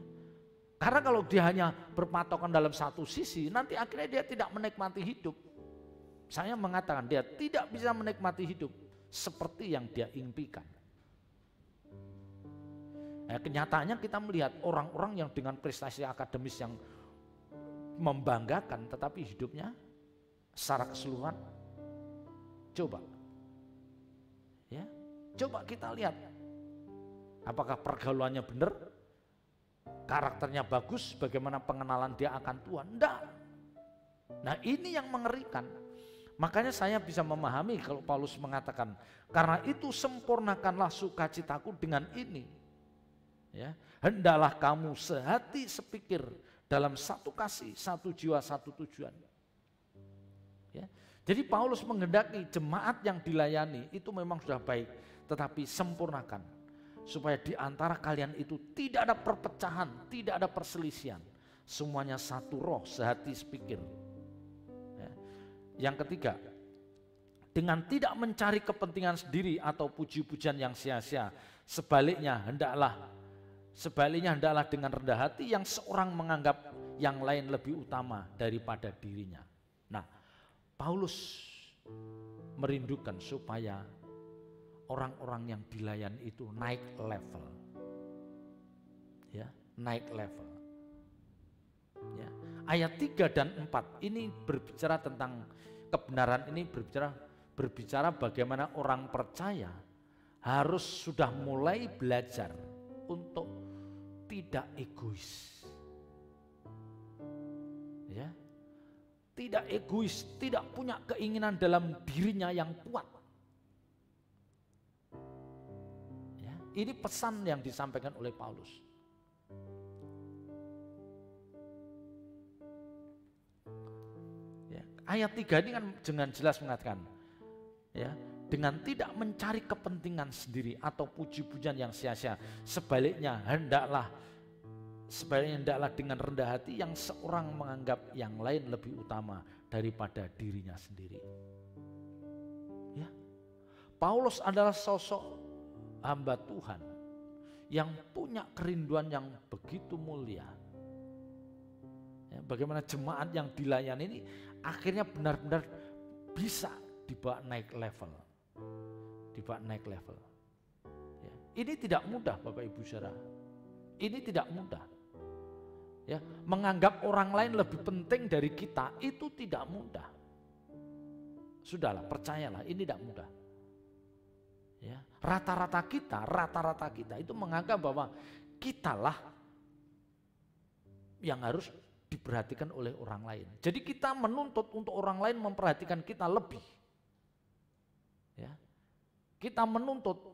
Karena kalau dia hanya berpatokan dalam satu sisi, nanti akhirnya dia tidak menikmati hidup. Saya mengatakan dia tidak bisa menikmati hidup seperti yang dia impikan. Nah, kenyataannya kita melihat orang-orang yang dengan prestasi akademis yang membanggakan, tetapi hidupnya secara keseluruhan, coba Coba kita lihat, apakah pergaulannya benar, karakternya bagus, bagaimana pengenalan dia akan Tuhan. Enggak. Nah ini yang mengerikan. Makanya saya bisa memahami kalau Paulus mengatakan, karena itu sempurnakanlah sukacitaku dengan ini. Ya, hendaklah kamu sehati sepikir dalam satu kasih, satu jiwa, satu tujuan. Ya, jadi Paulus menghendaki jemaat yang dilayani itu memang sudah baik, tetapi sempurnakan. Supaya di antara kalian itu tidak ada perpecahan, tidak ada perselisihan. Semuanya satu roh, sehati sepikir. Ya. Yang ketiga, dengan tidak mencari kepentingan sendiri atau puji-pujian yang sia-sia. Sebaliknya hendaklah dengan rendah hati yang seorang menganggap yang lain lebih utama daripada dirinya. Nah, Paulus merindukan supaya orang-orang yang dilayani itu naik level. Ya, naik level. Ya. Ayat 3 dan 4 ini berbicara tentang kebenaran, ini berbicara bagaimana orang percaya harus sudah mulai belajar untuk tidak egois. Ya. Tidak egois, tidak punya keinginan dalam dirinya yang kuat. Ya, ini pesan yang disampaikan oleh Paulus. Ya, ayat 3 ini kan dengan jelas mengatakan, ya, dengan tidak mencari kepentingan sendiri atau puji-pujian yang sia-sia. Sebaliknya hendaklah dengan rendah hati yang seorang menganggap yang lain lebih utama daripada dirinya sendiri. Ya. Paulus adalah sosok hamba Tuhan yang punya kerinduan yang begitu mulia. Ya, bagaimana jemaat yang dilayani ini akhirnya benar-benar bisa dibawa naik level. Ya. Ini tidak mudah Bapak Ibu Saudara. Ini tidak mudah. Ya, menganggap orang lain lebih penting dari kita itu tidak mudah. Sudahlah, percayalah, ini tidak mudah. Ya, rata-rata kita itu menganggap bahwa kitalah yang harus diperhatikan oleh orang lain. Jadi kita menuntut untuk orang lain memperhatikan kita lebih. Ya, kita menuntut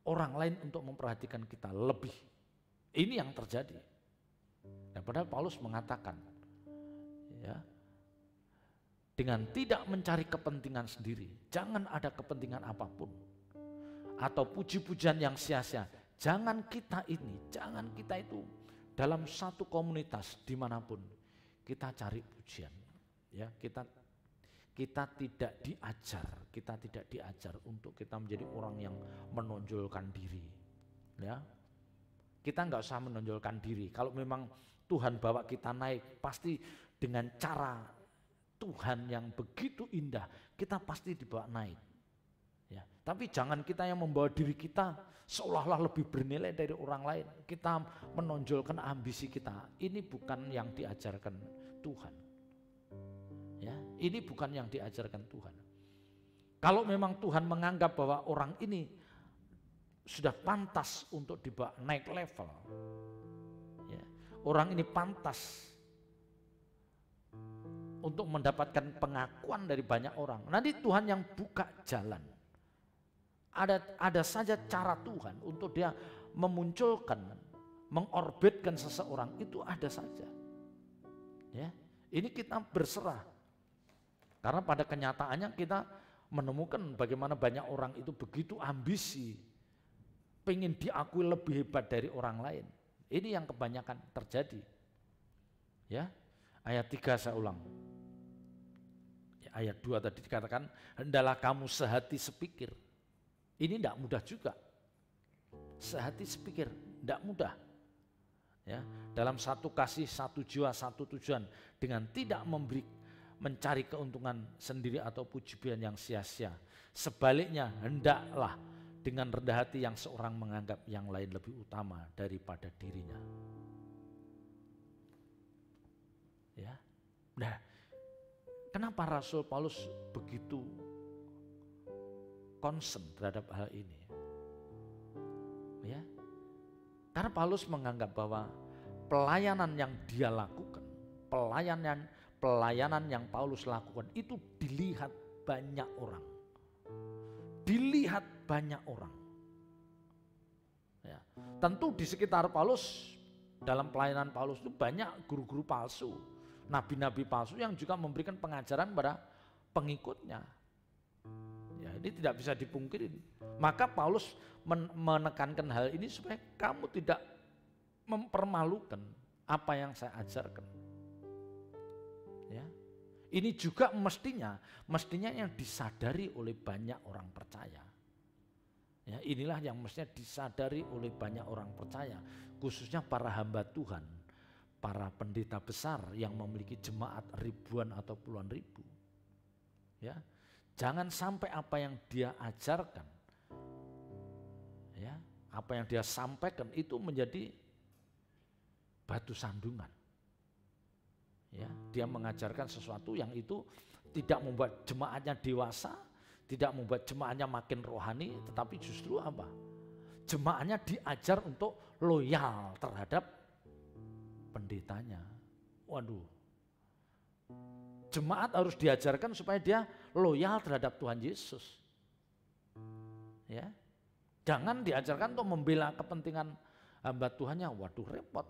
orang lain untuk memperhatikan kita lebih. Ini yang terjadi. Dan padahal Paulus mengatakan, ya, dengan tidak mencari kepentingan sendiri, jangan ada kepentingan apapun, atau puji-pujian yang sia-sia. Jangan kita itu dalam satu komunitas dimanapun kita cari pujian. Ya, kita tidak diajar untuk kita menjadi orang yang menonjolkan diri. Ya, kita nggak usah menonjolkan diri. Kalau memang Tuhan bawa kita naik, pasti dengan cara Tuhan yang begitu indah, kita pasti dibawa naik. Ya, tapi jangan kita yang membawa diri kita seolah-olah lebih bernilai dari orang lain. Kita menonjolkan ambisi kita. Ini bukan yang diajarkan Tuhan. Ya, ini bukan yang diajarkan Tuhan. Kalau memang Tuhan menganggap bahwa orang ini sudah pantas untuk dibawa naik level, ya, orang ini pantas untuk mendapatkan pengakuan dari banyak orang, nanti Tuhan yang buka jalan. Ada saja cara Tuhan untuk dia memunculkan, mengorbitkan seseorang, itu ada saja. Ya, ini kita berserah. Karena pada kenyataannya kita menemukan bagaimana banyak orang itu begitu ambisi, pengen diakui lebih hebat dari orang lain. Ini yang kebanyakan terjadi. Ya, ayat 3 saya ulang. Ya, ayat 2 tadi dikatakan, hendaklah kamu sehati sepikir. Ini tidak mudah juga. Sehati sepikir, tidak mudah. Ya, dalam satu kasih, satu jiwa, satu tujuan, dengan tidak mencari keuntungan sendiri atau puji-pujian yang sia-sia. Sebaliknya hendaklah dengan rendah hati yang seorang menganggap yang lain lebih utama daripada dirinya. Ya. Nah, kenapa Rasul Paulus begitu concern terhadap hal ini. Ya. Karena Paulus menganggap bahwa pelayanan yang dia lakukan, pelayanan yang Paulus lakukan itu dilihat banyak orang. Dilihat banyak orang. Ya. Tentu di sekitar Paulus, dalam pelayanan Paulus itu banyak guru-guru palsu, nabi-nabi palsu yang juga memberikan pengajaran pada pengikutnya. Ya, ini tidak bisa dipungkiri. Maka Paulus menekankan hal ini supaya kamu tidak mempermalukan apa yang saya ajarkan. Ya. Ini juga mestinya yang disadari oleh banyak orang percaya. Ya, inilah yang mestinya disadari oleh banyak orang percaya, khususnya para hamba Tuhan, para pendeta besar yang memiliki jemaat ribuan atau puluhan ribu. Ya, jangan sampai apa yang dia ajarkan, ya, apa yang dia sampaikan itu menjadi batu sandungan. Ya, dia mengajarkan sesuatu yang itu tidak membuat jemaatnya dewasa, tidak membuat jemaatnya makin rohani, tetapi justru apa? Jemaatnya diajar untuk loyal terhadap pendetanya. Waduh. Jemaat harus diajarkan supaya dia loyal terhadap Tuhan Yesus. Ya. Jangan diajarkan untuk membela kepentingan hamba Tuhannya. Waduh, repot.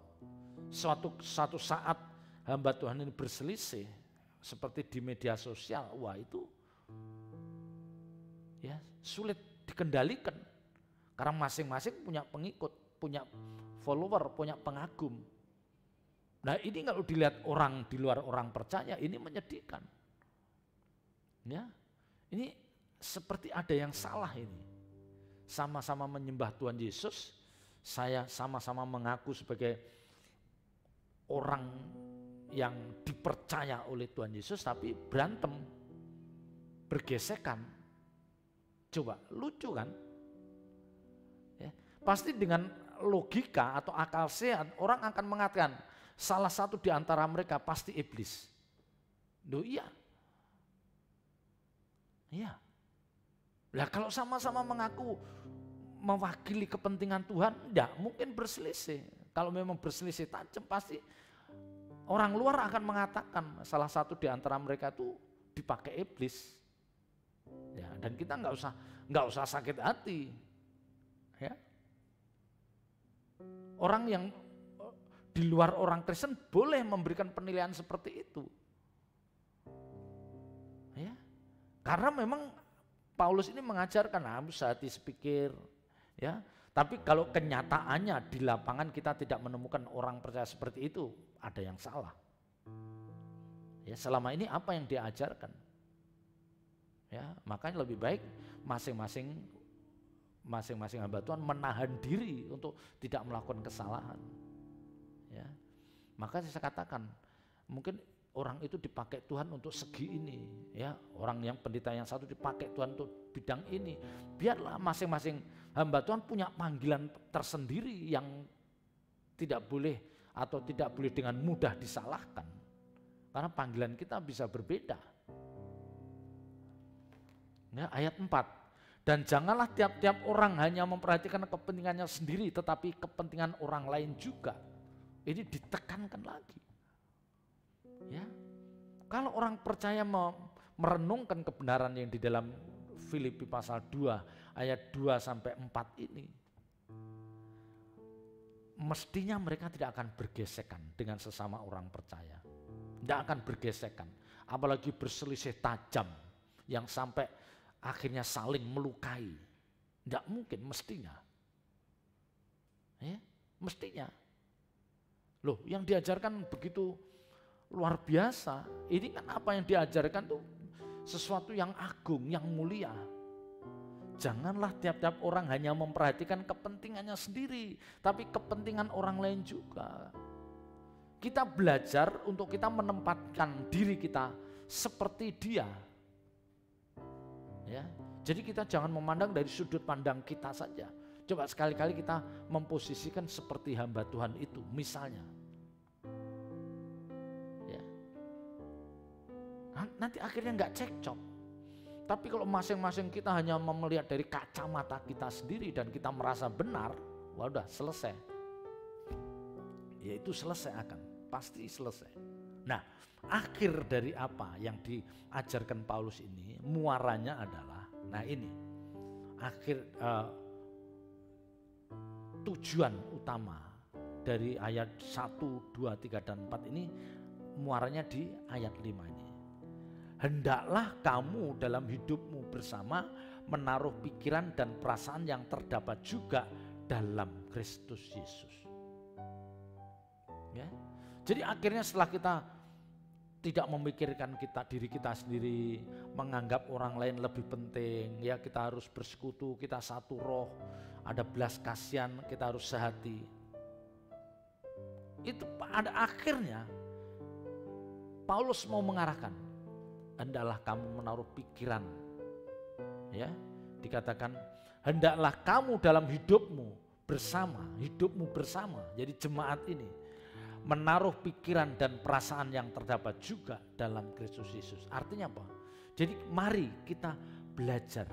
Suatu saat hamba Tuhan ini berselisih seperti di media sosial, wah itu ya sulit dikendalikan karena masing-masing punya pengikut, punya follower, punya pengagum. Nah ini kalau dilihat orang di luar orang percaya ini menyedihkan. Ya, ini seperti ada yang salah ini. Sama-sama menyembah Tuhan Yesus, saya sama-sama mengaku sebagai orang yang dipercaya oleh Tuhan Yesus, tapi berantem, bergesekan. Coba, lucu kan? Ya, pasti dengan logika atau akal sehat orang akan mengatakan salah satu di antara mereka pasti iblis. Loh iya. Iya. Lah kalau sama-sama mengaku mewakili kepentingan Tuhan, enggak mungkin berselisih. Kalau memang berselisih tajam pasti orang luar akan mengatakan salah satu di antara mereka itu dipakai iblis. Ya, dan kita nggak usah sakit hati. Ya. Orang yang di luar orang Kristen boleh memberikan penilaian seperti itu. Ya. Karena memang Paulus ini mengajarkan harus hati sepikir, ya. Tapi kalau kenyataannya di lapangan kita tidak menemukan orang percaya seperti itu, ada yang salah. Ya, selama ini apa yang diajarkan? Ya, makanya lebih baik masing-masing hamba Tuhan menahan diri untuk tidak melakukan kesalahan. Ya. Maka saya katakan, mungkin orang itu dipakai Tuhan untuk segi ini, ya. Orang yang pendeta yang satu dipakai Tuhan untuk bidang ini. Biarlah masing-masing hamba Tuhan punya panggilan tersendiri yang tidak boleh dengan mudah disalahkan. Karena panggilan kita bisa berbeda. Ya, ayat 4. Dan janganlah tiap-tiap orang hanya memperhatikan kepentingannya sendiri, tetapi kepentingan orang lain juga. Ini ditekankan lagi. Ya, kalau orang percaya merenungkan kebenaran yang di dalam Filipi pasal 2 ayat 2 sampai 4 ini, mestinya mereka tidak akan bergesekan dengan sesama orang percaya. Tidak akan bergesekan, apalagi berselisih tajam yang sampai akhirnya saling melukai. Tidak mungkin, mestinya. Ya, mestinya. Loh, yang diajarkan begitu luar biasa. Ini kan apa yang diajarkan tuh sesuatu yang agung, yang mulia. Janganlah tiap-tiap orang hanya memperhatikan kepentingannya sendiri, tapi kepentingan orang lain juga. Kita belajar untuk kita menempatkan diri kita seperti dia. Ya, jadi kita jangan memandang dari sudut pandang kita saja. Coba sekali-kali kita memposisikan seperti hamba Tuhan itu, misalnya. Ya. Nanti akhirnya nggak cekcok. Tapi kalau masing-masing kita hanya melihat dari kacamata kita sendiri dan kita merasa benar, wah udah selesai. Ya itu selesai akan, pasti selesai. Nah, akhir dari apa yang diajarkan Paulus ini, muaranya adalah, nah ini, akhir tujuan utama dari ayat 1, 2, 3, dan 4 ini, muaranya di ayat 5 ini. Hendaklah kamu dalam hidupmu bersama menaruh pikiran dan perasaan yang terdapat juga dalam Kristus Yesus. Ya. Jadi akhirnya setelah kita tidak memikirkan diri kita sendiri, menganggap orang lain lebih penting, ya kita harus bersekutu, kita satu roh, ada belas kasihan, kita harus sehati. Itu pada akhirnya Paulus mau mengarahkan, hendaklah kamu menaruh pikiran, ya dikatakan hendaklah kamu dalam hidupmu bersama, jadi jemaat ini menaruh pikiran dan perasaan yang terdapat juga dalam Kristus Yesus. Artinya apa? Jadi mari kita belajar,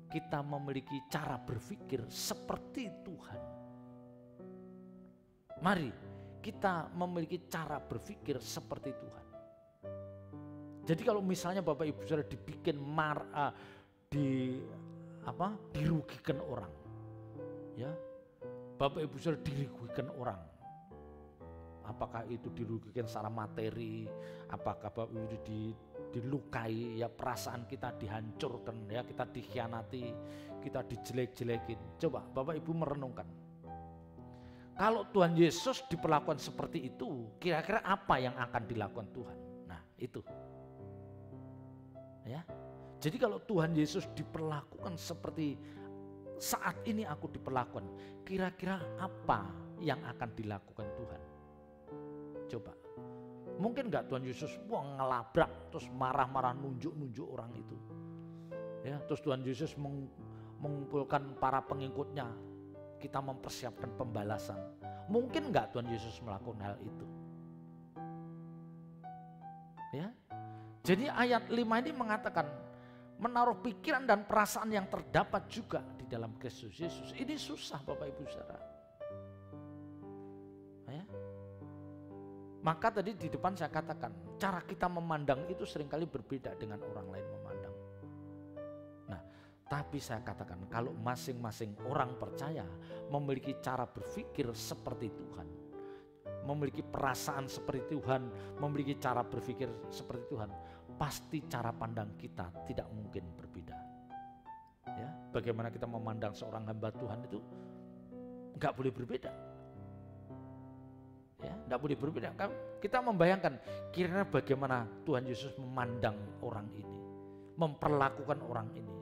kita memiliki cara berpikir seperti Tuhan. Mari kita memiliki cara berpikir seperti Tuhan. Jadi kalau misalnya Bapak Ibu Saudara dibikin dirugikan orang, ya Bapak Ibu Saudara dirugikan orang, apakah itu dirugikan secara materi, apakah Bapak Ibu dilukai, ya perasaan kita dihancurkan, ya kita dikhianati, kita dijelek-jelekin. Coba Bapak Ibu merenungkan, kalau Tuhan Yesus diperlakukan seperti itu, kira-kira apa yang akan dilakukan Tuhan? Nah itu. Ya, jadi kalau Tuhan Yesus diperlakukan seperti saat ini aku diperlakukan, kira-kira apa yang akan dilakukan Tuhan? Coba, mungkin nggak Tuhan Yesus ngelabrak terus marah-marah nunjuk orang itu, ya terus Tuhan Yesus mengumpulkan para pengikutnya, kita mempersiapkan pembalasan. Mungkin nggak Tuhan Yesus melakukan hal itu? Ya. Jadi ayat 5 ini mengatakan menaruh pikiran dan perasaan yang terdapat juga di dalam Kristus Yesus. Ini susah Bapak Ibu Saudara. Ya. Maka tadi di depan saya katakan, cara kita memandang itu seringkali berbeda dengan orang lain memandang. Nah, tapi saya katakan kalau masing-masing orang percaya memiliki cara berpikir seperti Tuhan, memiliki perasaan seperti Tuhan, memiliki cara berpikir seperti Tuhan, pasti cara pandang kita tidak mungkin berbeda. Ya, bagaimana kita memandang seorang hamba Tuhan itu nggak boleh berbeda. Ya, nggak boleh berbeda. Kita membayangkan kira-kira bagaimana Tuhan Yesus memandang orang ini, memperlakukan orang ini.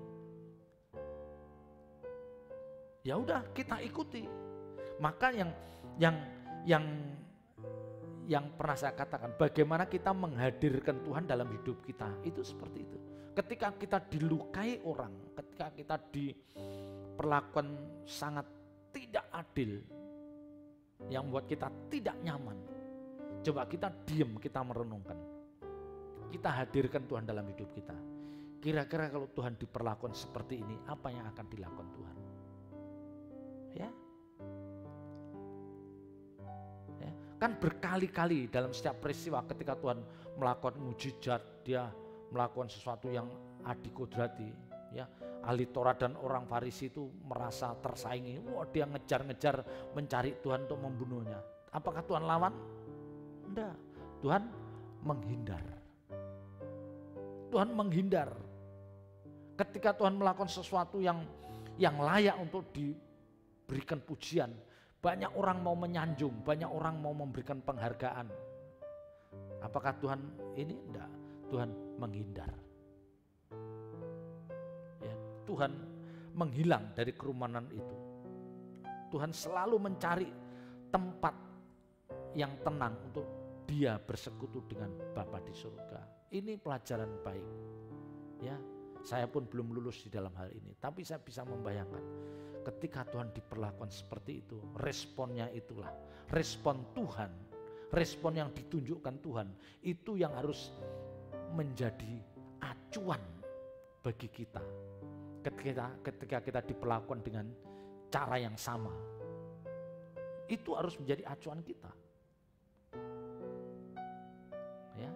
Ya udah kita ikuti. Maka yang pernah saya katakan, bagaimana kita menghadirkan Tuhan dalam hidup kita, itu seperti itu. Ketika kita dilukai orang, ketika kita diperlakukan sangat tidak adil, yang membuat kita tidak nyaman, coba kita diam, kita merenungkan, kita hadirkan Tuhan dalam hidup kita. Kira-kira kalau Tuhan diperlakukan seperti ini, apa yang akan dilakukan Tuhan? Ya. Kan berkali-kali dalam setiap peristiwa ketika Tuhan melakukan mujizat, dia melakukan sesuatu yang adikodrati, ya ahli Taurat dan orang Farisi itu merasa tersaingi, wah dia ngejar-ngejar mencari Tuhan untuk membunuhnya. Apakah Tuhan lawan? Enggak, Tuhan menghindar. Tuhan menghindar. Ketika Tuhan melakukan sesuatu yang layak untuk diberikan pujian, banyak orang mau menyanjung, banyak orang mau memberikan penghargaan. Apakah Tuhan ini? Enggak, Tuhan menghindar. Ya, Tuhan menghilang dari kerumunan itu. Tuhan selalu mencari tempat yang tenang untuk dia bersekutu dengan Bapa di surga. Ini pelajaran baik. Ya, saya pun belum lulus di dalam hal ini, tapi saya bisa membayangkan ketika Tuhan diperlakukan seperti itu, responnya itulah, respon Tuhan, respon yang ditunjukkan Tuhan, itu yang harus menjadi acuan bagi kita ketika kita diperlakukan dengan cara yang sama. Itu harus menjadi acuan kita. Ya.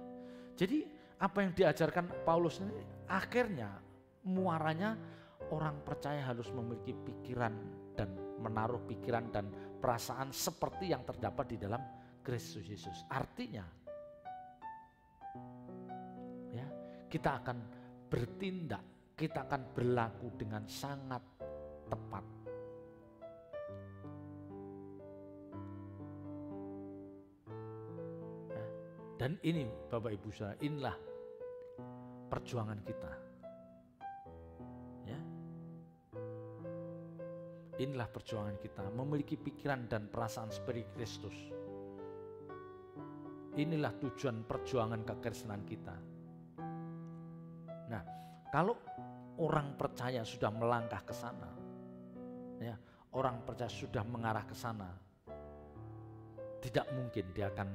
Jadi apa yang diajarkan Paulus ini akhirnya muaranya orang percaya harus memiliki pikiran dan menaruh pikiran dan perasaan seperti yang terdapat di dalam Kristus Yesus. Artinya ya, kita akan bertindak, kita akan berlaku dengan sangat tepat. Ya, dan ini Bapak Ibu Saudara, inilah perjuangan kita. Ya. Inilah perjuangan kita, memiliki pikiran dan perasaan seperti Kristus. Inilah tujuan perjuangan kekristenan kita. Nah, kalau orang percaya sudah melangkah ke sana, ya, orang percaya sudah mengarah ke sana, tidak mungkin dia akan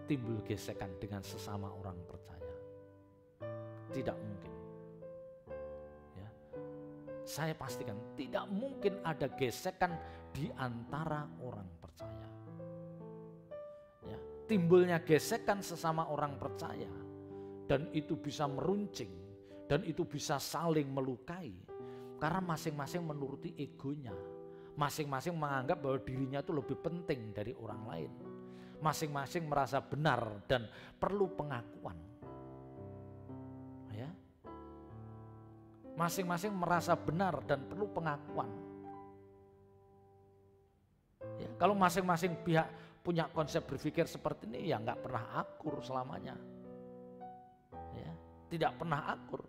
timbul gesekan dengan sesama orang percaya. Tidak mungkin. Ya. Saya pastikan tidak mungkin ada gesekan di antara orang percaya. Ya. Timbulnya gesekan sesama orang percaya dan itu bisa meruncing dan itu bisa saling melukai karena masing-masing menuruti egonya. Masing-masing menganggap bahwa dirinya itu lebih penting dari orang lain. Masing-masing merasa benar dan perlu pengakuan. Ya. Masing-masing merasa benar dan perlu pengakuan. Ya, kalau masing-masing pihak punya konsep berpikir seperti ini, ya nggak pernah akur selamanya. Ya, tidak pernah akur.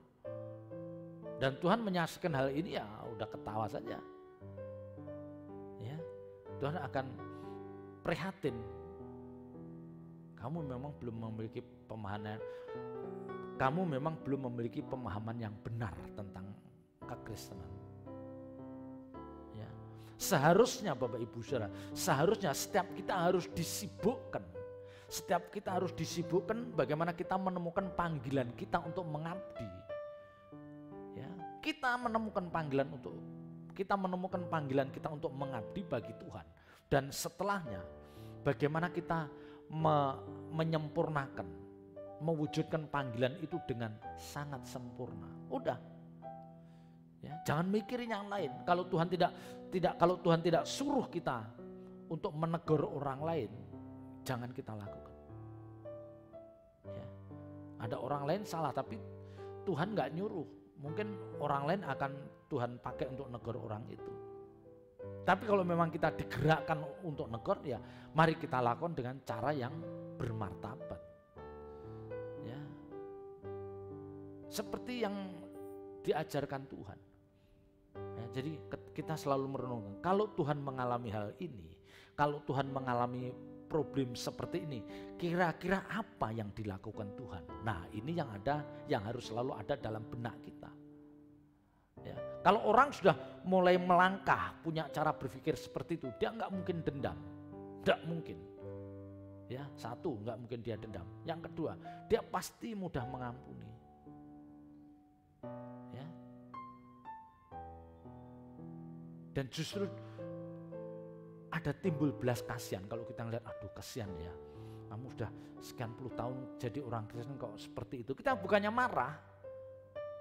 Dan Tuhan menyaksikan hal ini, ya udah ketawa saja. Ya, Tuhan akan prihatin. Kamu memang belum memiliki pemahaman. Kamu memang belum memiliki pemahaman yang benar tentang kekristenan. Ya. Seharusnya Bapak Ibu Saudara, seharusnya setiap kita harus disibukkan. Setiap kita harus disibukkan bagaimana kita menemukan panggilan kita untuk mengabdi. Ya, kita menemukan panggilan kita untuk mengabdi bagi Tuhan. Dan setelahnya bagaimana kita menyempurnakan, mewujudkan panggilan itu dengan sangat sempurna. Udah, ya, jangan mikirin yang lain. Kalau Tuhan tidak suruh kita untuk menegur orang lain, jangan kita lakukan. Ya, ada orang lain salah tapi Tuhan nggak nyuruh. Mungkin orang lain akan Tuhan pakai untuk negur orang itu. Tapi kalau memang kita digerakkan untuk negor, ya mari kita lakukan dengan cara yang bermartabat. Ya. Seperti yang diajarkan Tuhan. Ya, jadi kita selalu merenungkan, kalau Tuhan mengalami hal ini, kalau Tuhan mengalami problem seperti ini, kira-kira apa yang dilakukan Tuhan? Nah, ini yang harus selalu ada dalam benak kita. Ya. Kalau orang sudah mulai melangkah, punya cara berpikir seperti itu, dia nggak mungkin dendam, nggak mungkin. Ya, satu, nggak mungkin dia dendam. Yang kedua, dia pasti mudah mengampuni. Ya. Dan justru ada timbul belas kasihan kalau kita ngeliat, aduh kasihan ya, kamu sudah sekian puluh tahun jadi orang Kristen kok seperti itu. Kita bukannya marah.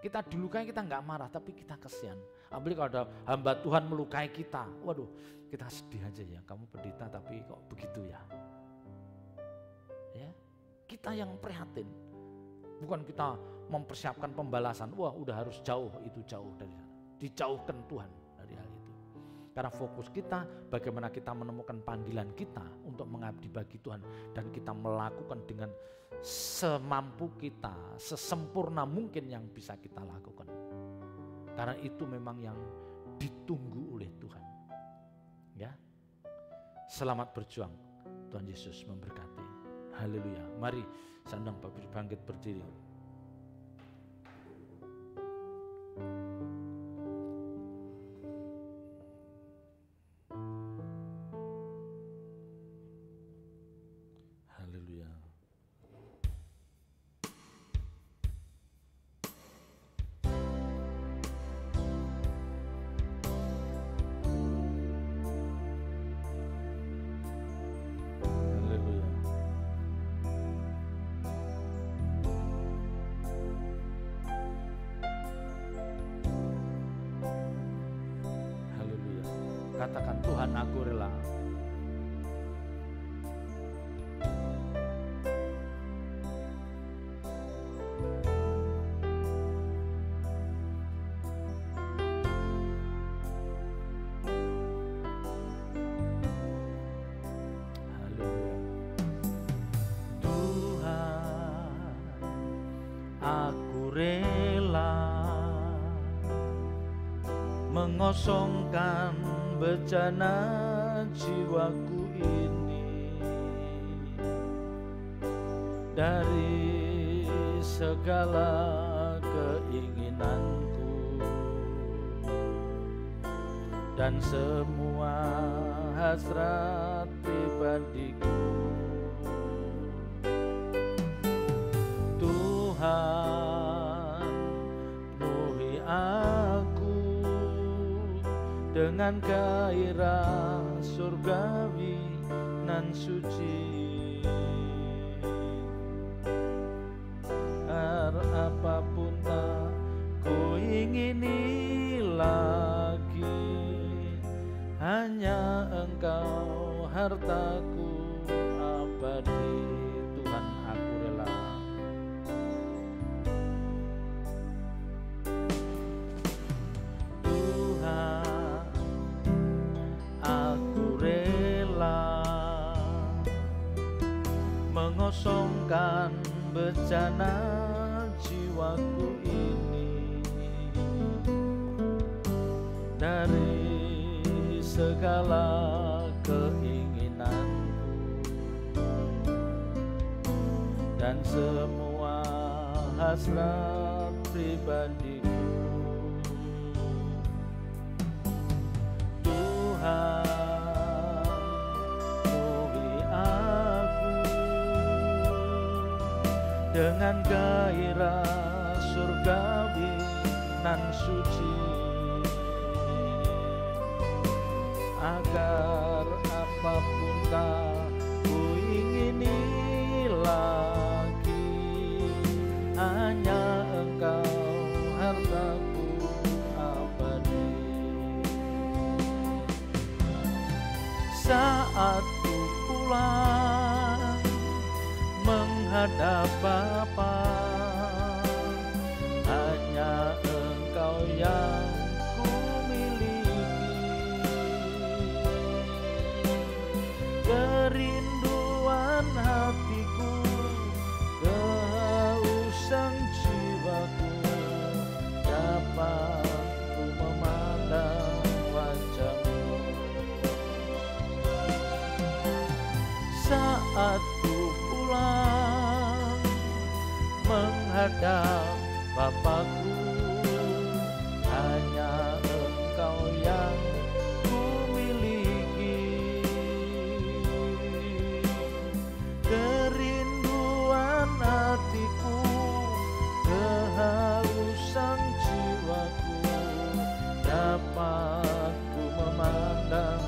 Kita dilukai, kita nggak marah, tapi kita kasihan. Apalagi kalau ada hamba Tuhan melukai kita, waduh, kita sedih aja ya. Kamu pendeta tapi kok begitu ya? Ya, kita yang prihatin, bukan kita mempersiapkan pembalasan. Wah, udah harus jauh dari sana. Dijauhkan Tuhan dari hal itu. Karena fokus kita bagaimana kita menemukan panggilan kita untuk mengabdi bagi Tuhan dan kita melakukan dengan semampu kita, sesempurna mungkin yang bisa kita lakukan. Karena itu memang yang ditunggu oleh Tuhan. Ya. Selamat berjuang. Tuhan Yesus memberkati. Haleluya. Mari saya undang Bapak bangkit berdiri. Katakan, Tuhan aku rela. Mengosongkan bejana jiwaku ini dari segala keinginanku dan semua hasrat pribadiku. Tuhan, penuhi aku dengan gairah surgawi nan suci. Apapun tak ku ingini lagi, hanya Engkau hartaku abadi. Tuhan, aku rela. Mengosongkan bejana jiwaku ini dari segala keinginanku dan semua hasrat pribadiku. Tuhan, dengan gairah surgawi nan suci, agar apapun tak ku ingini lagi, hanya Engkau hartaku abadi. Saat ku pulang menghadap Bapa, hanya Engkau yang ku miliki. Kerinduan hatiku, kehausan jiwaku, dapat ku memandang wajah-Mu. Saat ku pulang menghadap Bapakku, hanya Engkau yang ku miliki. Kerinduan hatiku, kehausan jiwaku, dapat ku memandang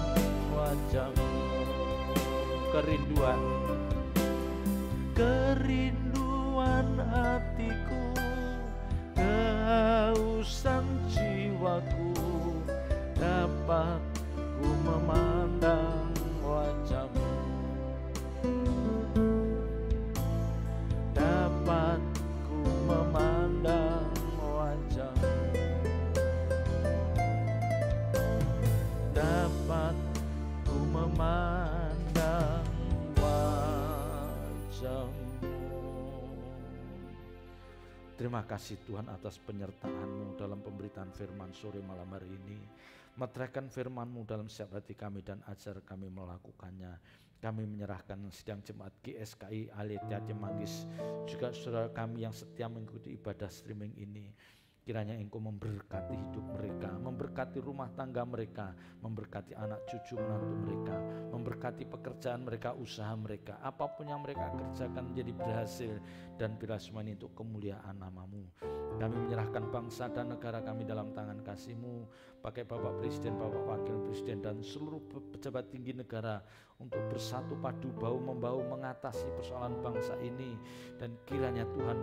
wajah-Mu. Kerinduan hatiku, kehausan jiwaku, dapat ku memandang wajah-Mu. Dapat ku memandang wajah-Mu. Dapat ku memandang wajah-Mu. Terima kasih Tuhan atas penyertaan-Mu dalam pemberitaan firman sore malam hari ini. Meteraikan firman-Mu dalam setiap hati kami dan ajar kami melakukannya. Kami menyerahkan sidang jemaat GSKI Alitia Cimanggis, juga saudara kami yang setia mengikuti ibadah streaming ini. Kiranya Engkau memberkati hidup mereka, memberkati rumah tangga mereka, memberkati anak cucu menantu mereka, memberkati pekerjaan mereka, usaha mereka, apapun yang mereka kerjakan menjadi berhasil, dan bila semua ini untuk kemuliaan nama-Mu. Kami menyerahkan bangsa dan negara kami dalam tangan kasih-Mu, pakai Bapak Presiden, Bapak Wakil Presiden, dan seluruh pejabat tinggi negara untuk bersatu padu bahu-membahu mengatasi persoalan bangsa ini. Dan kiranya Tuhan,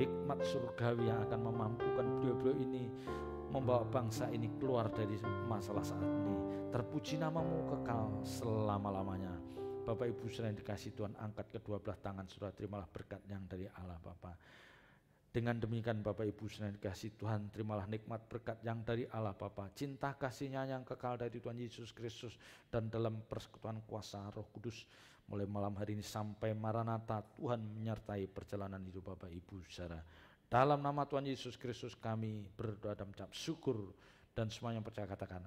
hikmat surgawi yang akan memampukan beliau-beliau ini membawa bangsa ini keluar dari masalah saat ini. Terpuji namamu kekal selama-lamanya. Bapak Ibu saudara yang dikasihi Tuhan, angkat kedua belah tangan saudara, terimalah berkat yang dari Allah Bapa. Dengan demikian Bapak Ibu saudara yang dikasihi Tuhan, terimalah nikmat berkat yang dari Allah Bapa, cinta kasihnya yang kekal dari Tuhan Yesus Kristus, dan dalam persekutuan kuasa Roh Kudus mulai malam hari ini sampai Maranatha, Tuhan menyertai perjalanan hidup Bapak Ibu saudara. Dalam nama Tuhan Yesus Kristus kami berdoa dan mengucap syukur, dan semua yang percaya katakan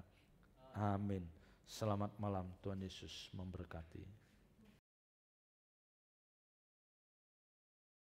amin. Selamat malam, Tuhan Yesus memberkati.